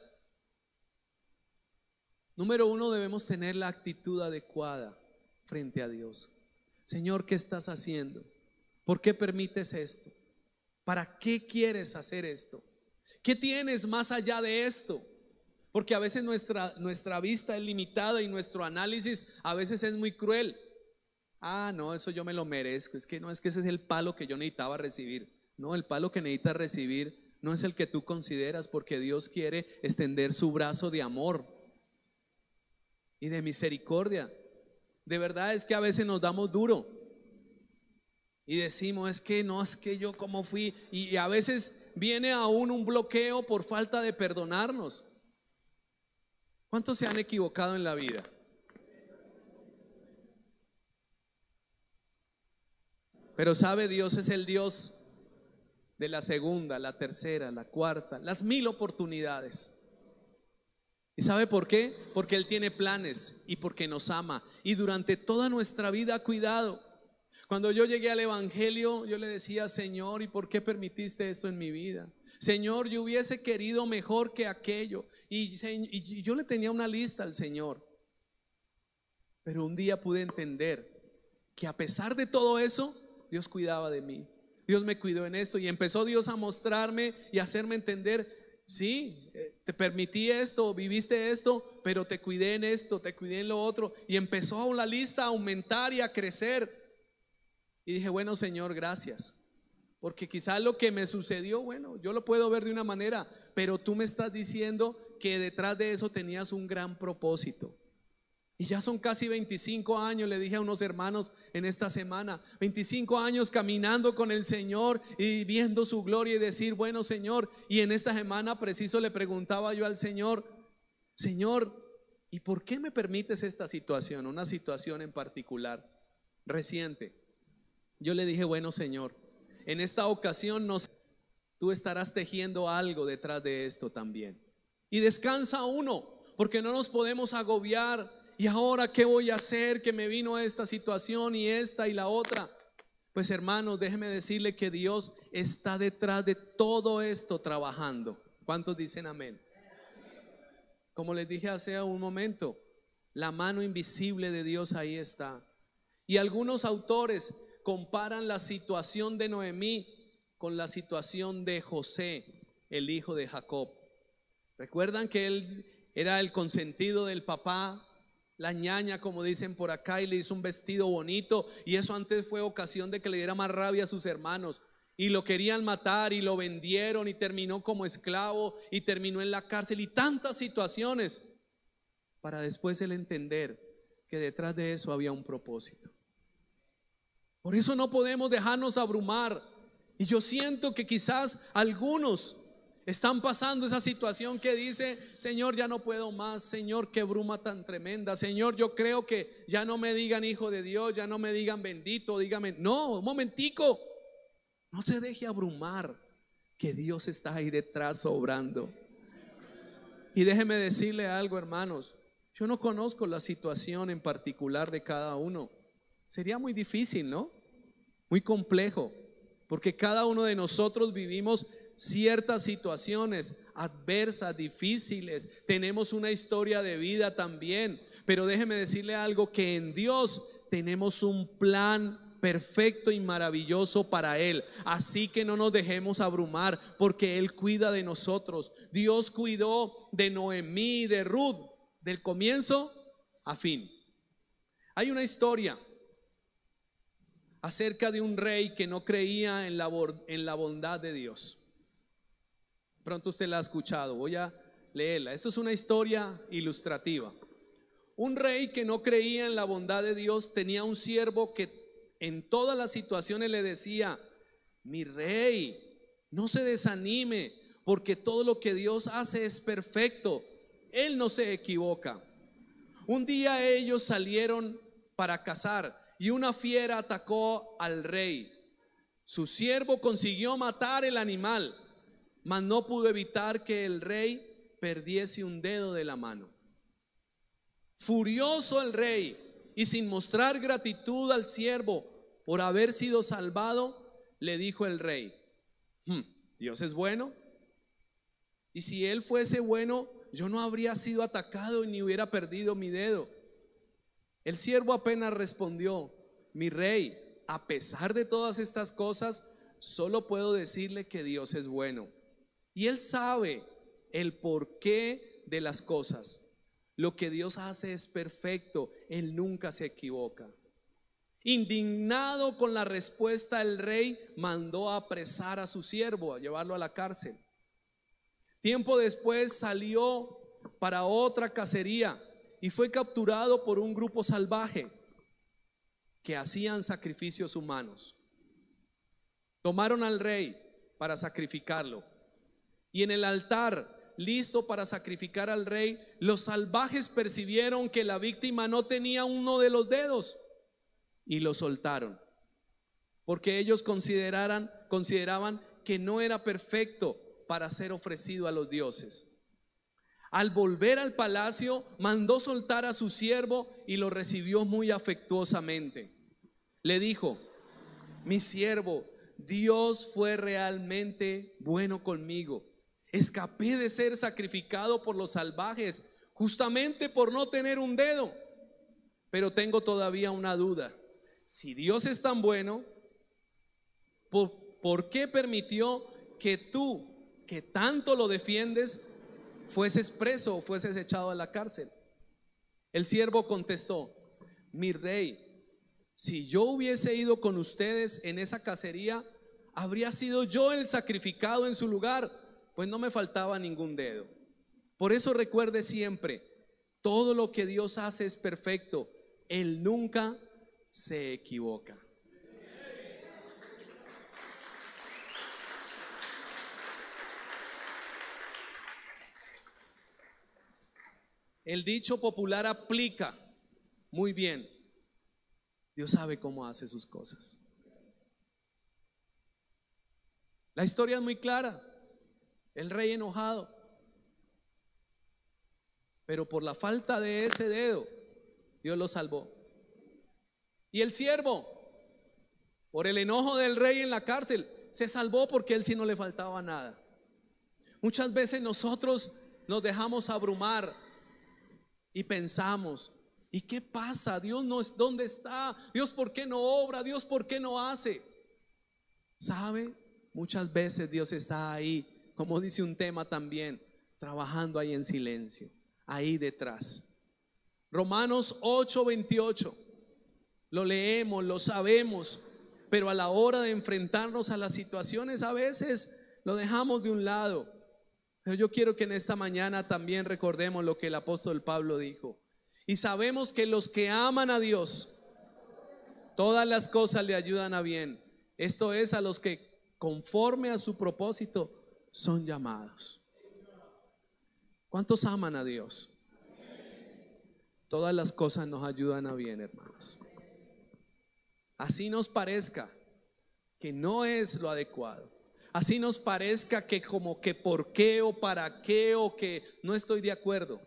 número uno, debemos tener la actitud adecuada frente a Dios. Señor, ¿qué estás haciendo? ¿Por qué permites esto? ¿Para qué quieres hacer esto? ¿Qué tienes más allá de esto? Porque a veces nuestra vista es limitada y nuestro análisis a veces es muy cruel. Ah, no, eso yo me lo merezco. Es que ese es el palo que yo necesitaba recibir. No, el palo que necesitas recibir no es el que tú consideras, porque Dios quiere extender su brazo de amor y de misericordia. De verdad es que a veces nos damos duro y decimos, es que yo como fui, y a veces viene aún un bloqueo por falta de perdonarnos. ¿Cuántos se han equivocado en la vida? Pero sabe, Dios es el Dios de la segunda, la tercera, la cuarta, las 1000 oportunidades. ¿Y sabe por qué? Porque Él tiene planes y porque nos ama. Y durante toda nuestra vida ha cuidado. Cuando yo llegué al Evangelio, yo le decía, Señor, ¿y por qué permitiste esto en mi vida? Señor, yo hubiese querido mejor que aquello. Y yo le tenía una lista al Señor. Pero un día pude entender que a pesar de todo eso, Dios cuidaba de mí. Dios me cuidó en esto y empezó Dios a mostrarme y a hacerme entender, sí, te permití esto, viviste esto, pero te cuidé en esto, te cuidé en lo otro. Y empezó la lista a aumentar y a crecer. Y dije, bueno, Señor, gracias. Porque quizás lo que me sucedió, bueno, yo lo puedo ver de una manera, pero tú me estás diciendo que detrás de eso tenías un gran propósito. Y ya son casi 25 años, le dije a unos hermanos en esta semana, 25 años caminando con el Señor y viendo su gloria y decir, bueno, Señor. Y en esta semana preciso le preguntaba yo al Señor, Señor, ¿y por qué me permites esta situación? Una situación en particular, reciente. Yo le dije, bueno, Señor, en esta ocasión tú estarás tejiendo algo detrás de esto también. Y descansa uno, porque no nos podemos agobiar. ¿Y ahora qué voy a hacer? Que me vino esta situación y esta y la otra. Pues hermanos, déjeme decirle que Dios está detrás de todo esto trabajando. ¿Cuántos dicen amén? Como les dije hace un momento, la mano invisible de Dios ahí está. Y algunos autores comparan la situación de Noemí con la situación de José, el hijo de Jacob. ¿Recuerdan que él era el consentido del papá? La ñaña, como dicen por acá, y le hizo un vestido bonito, y eso antes fue ocasión de que le diera más rabia a sus hermanos, y lo querían matar y lo vendieron y terminó como esclavo y terminó en la cárcel y tantas situaciones, para después él entender que detrás de eso había un propósito. Por eso no podemos dejarnos abrumar. Y yo siento que quizás algunos están pasando esa situación que dice, Señor, ya no puedo más. Señor, qué bruma tan tremenda. Señor, yo creo que ya no me digan hijo de Dios, ya no me digan bendito, dígame. No, un momentico. No se deje abrumar, que Dios está ahí detrás obrando. Y déjeme decirle algo, hermanos, yo no conozco la situación en particular de cada uno. Sería muy difícil, ¿no? Muy complejo, porque cada uno de nosotros vivimos ciertas situaciones adversas, difíciles. Tenemos una historia de vida también. Pero déjeme decirle algo, que en Dios tenemos un plan perfecto y maravilloso para Él. Así que no nos dejemos abrumar, porque Él cuida de nosotros. Dios cuidó de Noemí y de Ruth del comienzo a fin. Hay una historia acerca de un rey que no creía en la bondad de Dios. Pronto usted la ha escuchado, voy a leerla. Esto es una historia ilustrativa. Un rey que no creía en la bondad de Dios tenía un siervo que en todas las situaciones le decía: mi rey, no se desanime, porque todo lo que Dios hace es perfecto. Él no se equivoca. Un día ellos salieron para cazar y una fiera atacó al rey. Su siervo consiguió matar el animal, mas no pudo evitar que el rey perdiese un dedo de la mano. Furioso el rey, y sin mostrar gratitud al siervo por haber sido salvado, le dijo el rey: Dios es bueno, y si Él fuese bueno, yo no habría sido atacado ni hubiera perdido mi dedo. El siervo apenas respondió: mi rey, a pesar de todas estas cosas, solo puedo decirle que Dios es bueno, y Él sabe el porqué de las cosas. Lo que Dios hace es perfecto, Él nunca se equivoca. Indignado con la respuesta, el rey mandó a apresar a su siervo, a llevarlo a la cárcel. Tiempo después salió para otra cacería y fue capturado por un grupo salvaje que hacían sacrificios humanos. Tomaron al rey para sacrificarlo, y en el altar listo para sacrificar al rey, los salvajes percibieron que la víctima no tenía uno de los dedos y lo soltaron, porque ellos consideraban que no era perfecto para ser ofrecido a los dioses. Al volver al palacio, mandó soltar a su siervo y lo recibió muy afectuosamente. Le dijo: mi siervo, Dios fue realmente bueno conmigo. Escapé de ser sacrificado por los salvajes justamente por no tener un dedo. Pero tengo todavía una duda. Si Dios es tan bueno, ¿por qué permitió que tú, que tanto lo defiendes, fueses preso o fueses echado a la cárcel? El siervo contestó: mi rey, si yo hubiese ido con ustedes en esa cacería, habría sido yo el sacrificado en su lugar, pues no me faltaba ningún dedo. Por eso recuerde siempre, todo lo que Dios hace es perfecto. Él nunca se equivoca. El dicho popular aplica muy bien. Dios sabe cómo hace sus cosas. La historia es muy clara. El rey enojado, pero por la falta de ese dedo, Dios lo salvó. Y el siervo, por el enojo del rey en la cárcel, se salvó porque a él sí no le faltaba nada. Muchas veces nosotros nos dejamos abrumar y pensamos: ¿y qué pasa? Dios no es, ¿dónde está? Dios, ¿por qué no obra? Dios, ¿por qué no hace? ¿Sabe? Muchas veces Dios está ahí, como dice un tema también, trabajando ahí en silencio, ahí detrás. Romanos 8:28, lo leemos, lo sabemos, pero a la hora de enfrentarnos a las situaciones a veces lo dejamos de un lado. Pero yo quiero que en esta mañana también recordemos lo que el apóstol Pablo dijo: y sabemos que los que aman a Dios, todas las cosas le ayudan a bien. Esto es, a los que conforme a su propósito son llamados. ¿Cuántos aman a Dios? Todas las cosas nos ayudan a bien, hermanos. Así nos parezca que no es lo adecuado. Así nos parezca que como que por qué o para qué o que no estoy de acuerdo.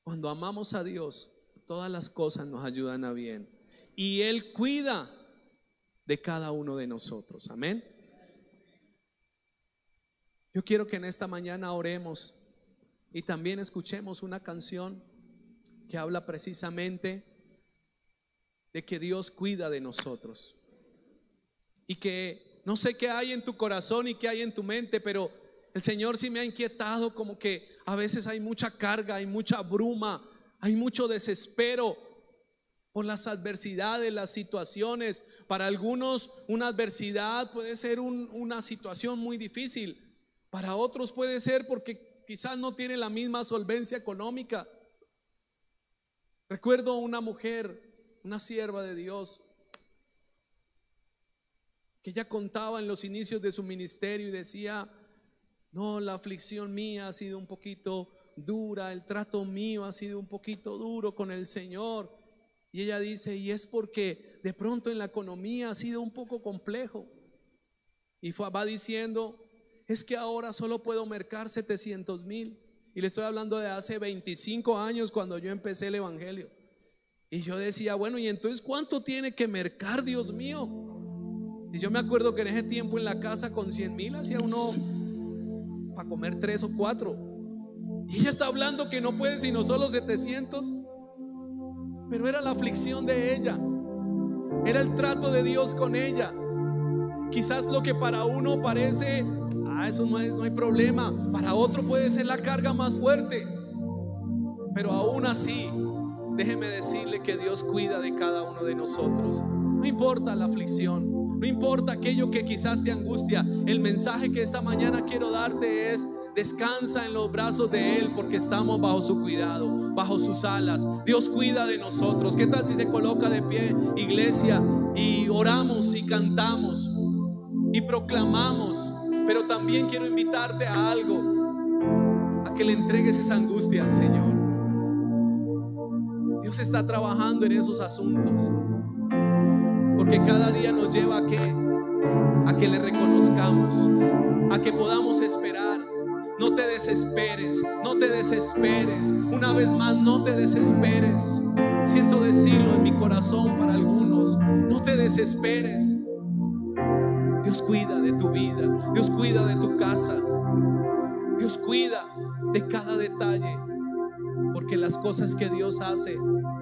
Cuando amamos a Dios, todas las cosas nos ayudan a bien. Y Él cuida de cada uno de nosotros. Amén. Yo quiero que en esta mañana oremos y también escuchemos una canción que habla precisamente de que Dios cuida de nosotros. Y que no sé qué hay en tu corazón y qué hay en tu mente, pero el Señor sí me ha inquietado, como que a veces hay mucha carga, hay mucha bruma, hay mucho desespero por las adversidades, las situaciones. Para algunos una adversidad puede ser una situación muy difícil. Para otros puede ser porque quizás no tiene la misma solvencia económica. Recuerdo una mujer, una sierva de Dios, que ella contaba en los inicios de su ministerio y decía: no, la aflicción mía ha sido un poquito dura, el trato mío ha sido un poquito duro con el Señor. Y ella dice: y es porque de pronto en la economía ha sido un poco complejo. Y va diciendo: es que ahora solo puedo mercar 700,000. Y le estoy hablando de hace 25 años, cuando yo empecé el evangelio. Y yo decía: bueno, y entonces ¿cuánto tiene que mercar, Dios mío? Y yo me acuerdo que en ese tiempo en la casa con 100,000 hacía uno para comer 3 o 4. Y ella está hablando que no puede sino solo 700. Pero era la aflicción de ella, era el trato de Dios con ella. Quizás lo que para uno parece: eso no hay problema, para otro puede ser la carga más fuerte. Pero aún así, déjeme decirle que Dios cuida de cada uno de nosotros. No importa la aflicción, no importa aquello que quizás te angustia. El mensaje que esta mañana quiero darte es: descansa en los brazos de Él, porque estamos bajo su cuidado, bajo sus alas. Dios cuida de nosotros. ¿Qué tal si se coloca de pie, iglesia, y oramos y cantamos y proclamamos? Pero también quiero invitarte a algo, a que le entregues esa angustia al Señor. Dios está trabajando en esos asuntos, porque cada día nos lleva a que le reconozcamos, a que podamos esperar. No te desesperes, no te desesperes. Una vez más, no te desesperes. Siento decirlo en mi corazón para algunos: no te desesperes. Dios cuida de tu vida, Dios cuida de tu casa, Dios cuida de cada detalle, porque las cosas que Dios hace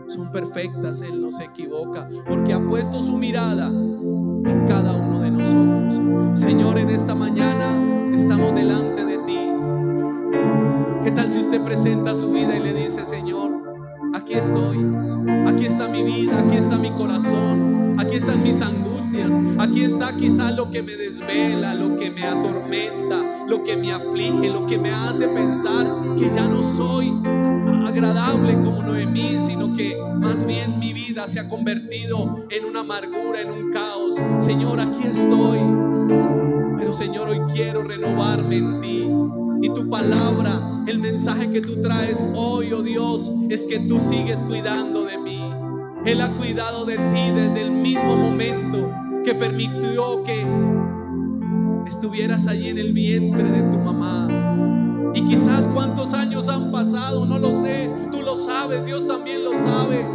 son perfectas. Él no se equivoca, porque ha puesto su mirada en cada uno de nosotros. Señor, en esta mañana estamos delante de ti. ¿Qué tal si usted presenta su vida y le dice: Señor, aquí estoy, aquí está mi vida, aquí está mi corazón, aquí están mis angustias, aquí está quizá lo que me desvela, lo que me atormenta, lo que me aflige, lo que me hace pensar que ya no soy agradable como Noemí, sino que más bien mi vida se ha convertido en una amargura, en un caos? Señor, aquí estoy, pero Señor, hoy quiero renovarme en ti. Y tu palabra, el mensaje que tú traes hoy, oh Dios, es que tú sigues cuidando de mí. Él ha cuidado de ti desde el mismo momento que permitió que estuvieras allí en el vientre de tu mamá. Y quizás cuántos años han pasado, no lo sé, tú lo sabes, Dios también lo sabe.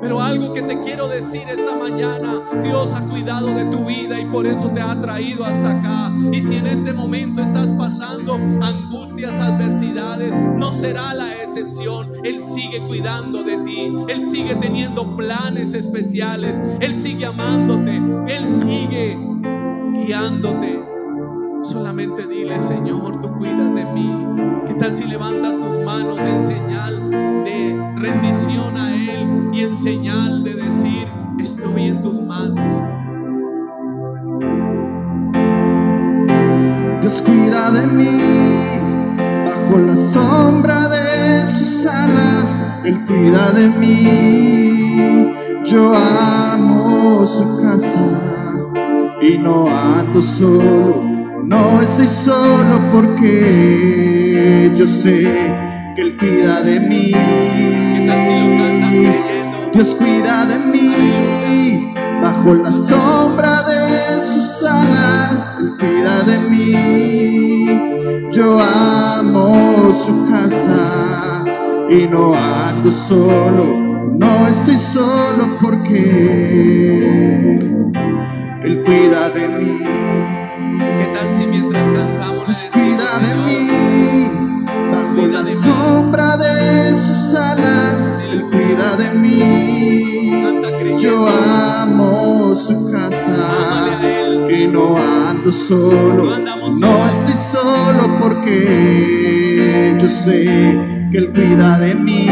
Pero algo que te quiero decir esta mañana: Dios ha cuidado de tu vida y por eso te ha traído hasta acá. Y si en este momento estás pasando angustias, adversidades, no será la excepción. Él sigue cuidando de ti, Él sigue teniendo planes especiales, Él sigue amándote, Él sigue guiándote. Solamente dile: Señor, tú cuidas de mí. ¿Qué tal si levantas tus manos en señal de rendición a Él y en señal de decir: estoy en tus manos?
Dios cuida de mí, bajo la sombra de sus alas, Él cuida de mí. Yo amo su casa y no ando solo, no estoy solo, porque yo sé que Él cuida de mí.
¿Qué tal si lo cantas creyendo?
Dios cuida de mí, bajo la sombra de sus alas, Él cuida de mí. Yo amo su casa y no ando solo, no estoy solo porque Él cuida de mí.
¿Qué tal si mientras cantamos le
Dios
decimos,
cuida de
Señor,
mí, bajo
cuida
la
de mí?
sombra de sus alas, Él cuida de mí.
Anda creyendo.
Yo amo su casa
Ámale a Él.
y no ando solo,
No andamos
no
solos.
estoy solo porque yo sé que Él cuida de mí.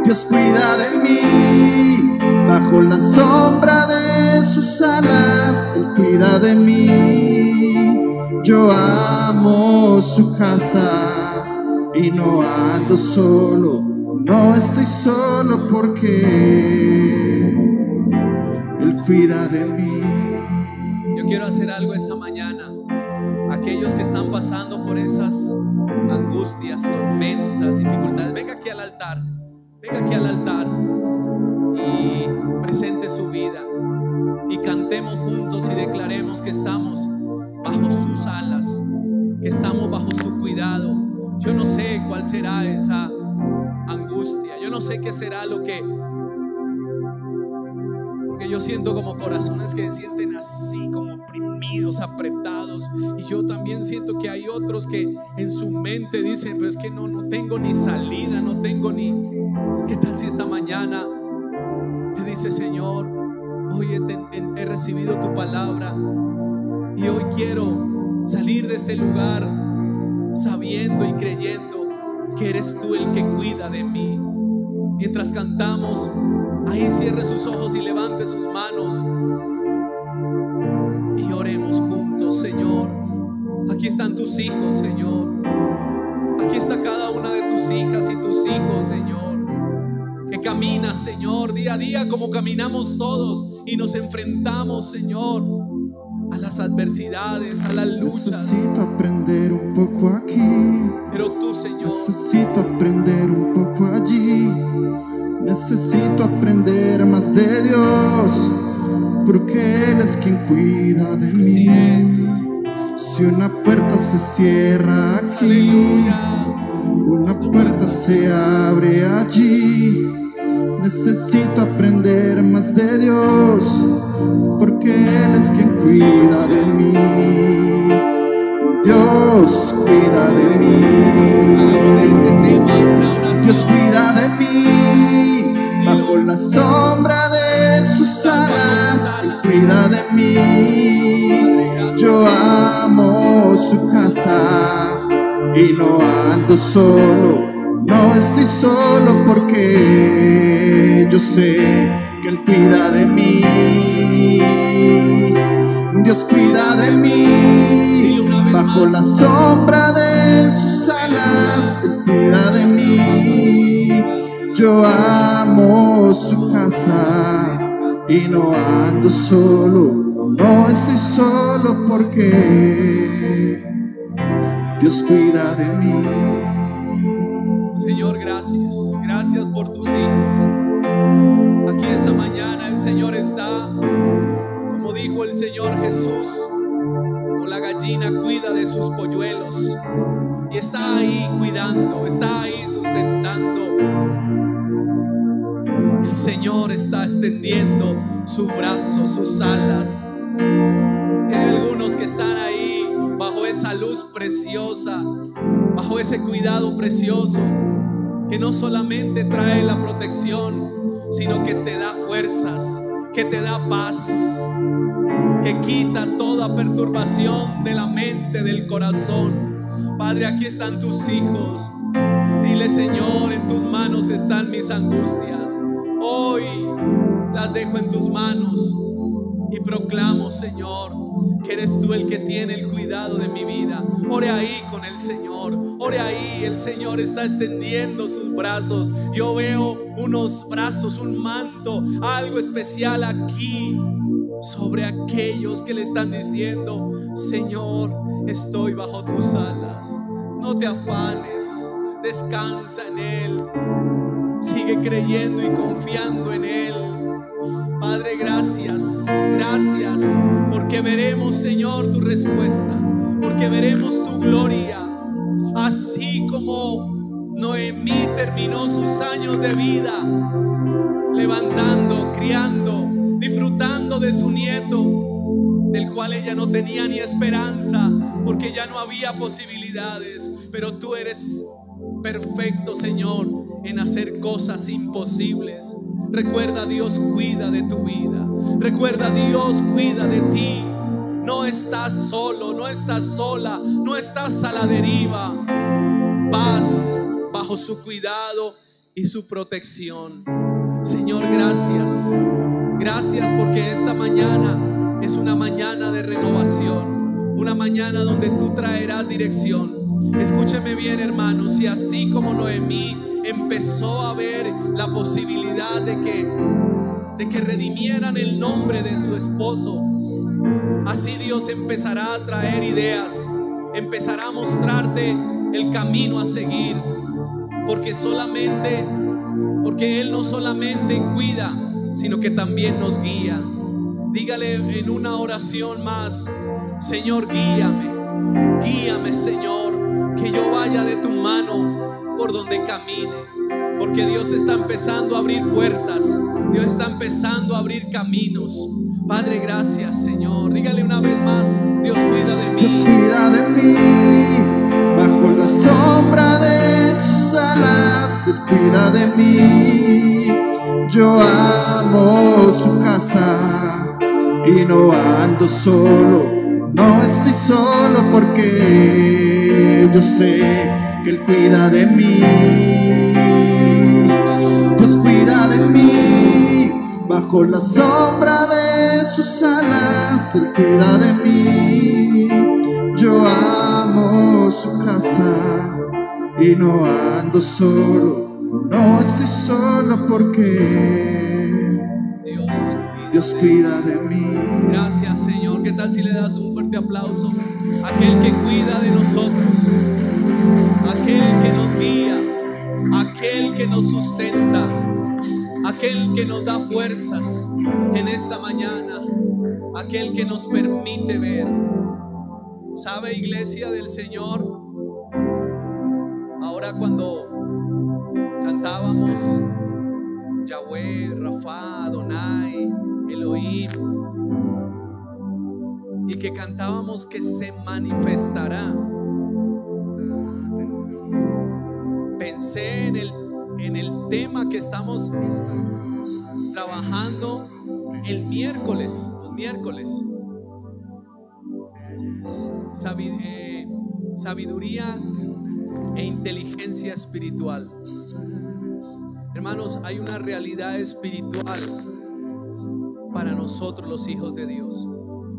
Dios cuida de mí, bajo la sombra de sus alas, Él cuida de mí. Yo amo su casa y no ando solo, no estoy solo porque Él cuida de mí.
Yo quiero hacer algo esta mañana. Aquellos que están pasando por esas angustias, tormentas, dificultades, venga aquí al altar. Venga aquí al altar y presente su vida y cantemos juntos y declaremos que estamos bajo sus alas, que estamos bajo su cuidado. Yo no sé cuál será esa angustia, yo no sé qué será lo que, porque yo siento como corazones que se sienten así como oprimidos, apretados, y yo también siento que hay otros que en su mente dicen, pero es que no tengo ni salida, no tengo ni... ¿Qué tal si esta mañana le dice, Señor, hoy he recibido tu palabra y hoy quiero salir de este lugar sabiendo y creyendo que eres tú el que cuida de mí? Mientras cantamos, ahí cierre sus ojos y levante sus manos y oremos juntos. Señor, aquí están tus hijos, Señor. Aquí está cada una de tus hijas y tus hijos, Señor, que camina, Señor, día a día como caminamos todos y nos enfrentamos, Señor, a las adversidades, a las luchas.
Necesito aprender un poco aquí,
Pero tú, Señor,
necesito aprender un poco allí. Necesito aprender más de Dios, porque Él es quien cuida de mí.
así es.
Si una puerta se cierra aquí,
Aleluya.
una puerta se abre allí. Necesito aprender más de Dios, porque Él es quien cuida de mí. Dios cuida de mí.
Hagamos de este tema una oración.
Dios cuida de mí, bajo la sombra de sus alas, Él cuida de mí. Yo amo su casa y no ando solo, no estoy solo porque yo sé que Él cuida de mí. Dios cuida de mí, bajo la sombra de sus alas, Él cuida de mí. Yo amo su casa y no ando solo, no estoy solo porque Dios cuida de mí.
Señor, gracias. Gracias por tus hijos. Aquí esta mañana el Señor está, como dijo el Señor Jesús, como la gallina cuida de sus polluelos, y está ahí cuidando, está ahí sustentando. El Señor está extendiendo su brazo, sus alas. Y hay algunos que están ahí bajo esa luz preciosa, bajo ese cuidado precioso, que no solamente trae la protección, sino que te da fuerzas, que te da paz, que quita toda perturbación de la mente, del corazón. Padre, aquí están tus hijos. Dile, Señor, en tus manos están mis angustias. Hoy las dejo en tus manos y proclamo, Señor, que eres tú el que tiene el cuidado de mi vida. Ore ahí con el Señor, ore ahí. El Señor está extendiendo sus brazos. Yo veo unos brazos, un manto, algo especial aquí sobre aquellos que le están diciendo, Señor, estoy bajo tus alas. No te afanes, descansa en Él. Sigue creyendo y confiando en Él. Padre, gracias, gracias, porque veremos, Señor, tu respuesta, porque veremos tu gloria. Así como Noemí terminó sus años de vida levantando, criando, disfrutando de su nieto, del cual ella no tenía ni esperanza, porque ya no había posibilidades, pero tú eres perfecto, Señor, en hacer cosas imposibles. Recuerda, Dios, cuida de tu vida. Recuerda, Dios, cuida de ti. No estás solo, no estás sola, no estás a la deriva. Vas bajo su cuidado y su protección. Señor, gracias. Gracias porque esta mañana es una mañana de renovación, una mañana donde tú traerás dirección. Escúcheme bien, hermanos, y así como Noemí empezó a ver la posibilidad de que redimieran el nombre de su esposo, así Dios empezará a traer ideas, empezará a mostrarte el camino a seguir, porque Él no solamente cuida, sino que también nos guía. Dígale en una oración más: Señor, guíame, guíame, Señor, que yo vaya de tu mano por donde camine, porque Dios está empezando a abrir puertas, Dios está empezando a abrir caminos. Padre, gracias, Señor. Dígale una vez más: Dios cuida de mí.
Dios cuida de mí, bajo la sombra de sus alas, Él cuida de mí. Yo amo su casa y no ando solo, no estoy solo, porque yo sé que Él cuida de mí. Dios cuida de mí, bajo la sombra de sus alas, Él cuida de mí. Yo amo su casa y no ando solo, no estoy solo, porque Dios cuida de mí.
Gracias, Señor. ¿Qué tal si le das un fuerte aplauso a aquel que cuida de nosotros, aquel que nos guía, aquel que nos sustenta, aquel que nos da fuerzas en esta mañana, aquel que nos permite ver? ¿Sabe, iglesia del Señor? Ahora cuando cantábamos Yahweh, Rafa, Adonai, Elohim, y que cantábamos que se manifestará, pensé en el tema que estamos trabajando el miércoles, los miércoles. Sabiduría e inteligencia espiritual. Hermanos, hay una realidad espiritual para nosotros los hijos de Dios.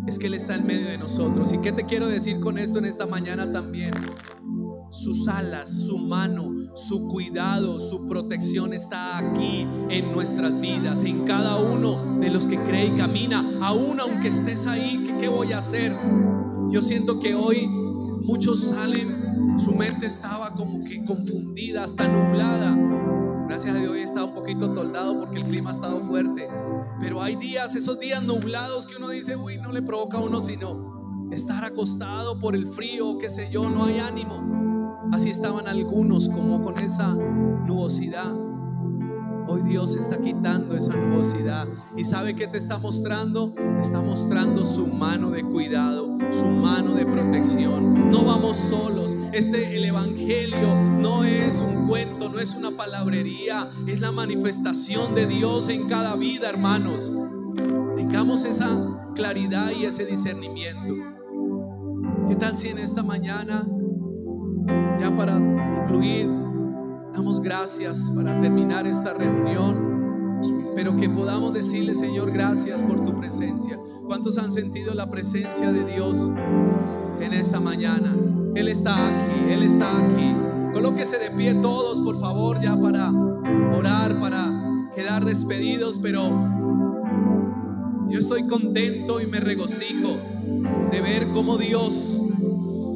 Es que Él está en medio de nosotros. ¿Y qué te quiero decir con esto en esta mañana también? Sus alas, su mano, su cuidado, su protección está aquí en nuestras vidas, en cada uno de los que cree y camina. Aún aunque estés ahí, ¿qué voy a hacer? Yo siento que hoy muchos salen, su mente estaba como que confundida, hasta nublada. Gracias a Dios hoy está un poquito toldado porque el clima ha estado fuerte. Pero hay días, esos días nublados que uno dice, uy, no le provoca a uno sino estar acostado por el frío, qué sé yo, no hay ánimo. Así estaban algunos como con esa nubosidad. Hoy Dios está quitando esa nubosidad. ¿Y sabe qué te está mostrando? Te está mostrando su mano de cuidado, su mano de protección. No vamos solos. El evangelio no es un cuento, no es una palabrería, es la manifestación de Dios en cada vida, hermanos. Tengamos esa claridad y ese discernimiento. ¿Qué tal si en esta mañana, ya para concluir, damos gracias para terminar esta reunión, pero que podamos decirle, Señor, gracias por tu presencia? ¿Cuántos han sentido la presencia de Dios en esta mañana? Él está aquí, Él está aquí. Colóquese de pie todos, por favor, ya para orar, para quedar despedidos. Pero yo estoy contento y me regocijo de ver cómo Dios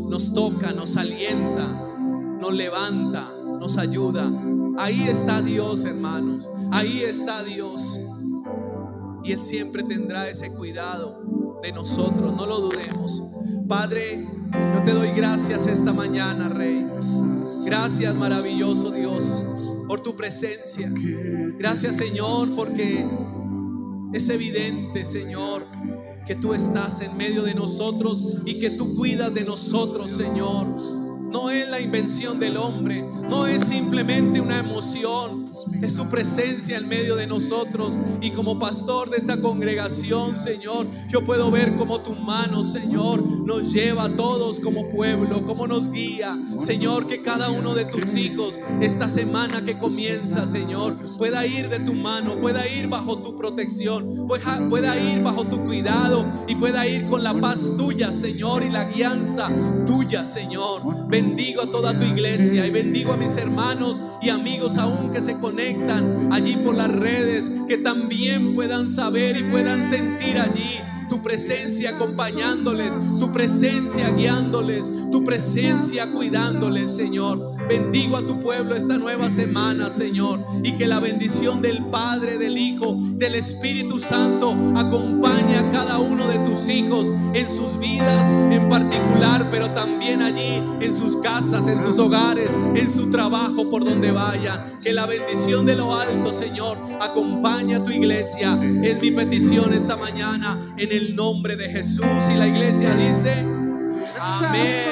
nos toca, nos alienta, nos levanta, nos ayuda. Ahí está Dios, hermanos, ahí está Dios. y Él siempre tendrá ese cuidado de nosotros, no lo dudemos. Padre, yo te doy gracias esta mañana, Rey. Gracias, maravilloso Dios, por tu presencia. Gracias, Señor, porque es evidente, Señor, que tú estás en medio de nosotros y que tú cuidas de nosotros, Señor. No es la invención del hombre, no es simplemente una emoción, es tu presencia en medio de nosotros. Y como pastor de esta congregación, Señor, yo puedo ver cómo tu mano, Señor, nos lleva a todos como pueblo, cómo nos guía. Señor, que cada uno de tus hijos esta semana que comienza, Señor, pueda ir de tu mano, pueda ir bajo tu protección, pueda ir bajo tu cuidado y pueda ir con la paz tuya, Señor, y la guianza tuya, Señor. Bendigo a toda tu iglesia y bendigo a mis hermanos y amigos aún que se conectan allí por las redes, que también puedan saber y puedan sentir allí tu presencia acompañándoles, tu presencia guiándoles, tu presencia cuidándoles, Señor. Bendigo a tu pueblo esta nueva semana, Señor, y que la bendición del Padre, del Hijo, del Espíritu Santo acompañe a cada uno de tus hijos en sus vidas en particular, pero también allí en sus casas, en sus hogares, en su trabajo, por donde vayan. Que la bendición de lo alto, Señor, acompañe a tu iglesia. Es mi petición esta mañana en el nombre de Jesús. Y la iglesia dice: amén.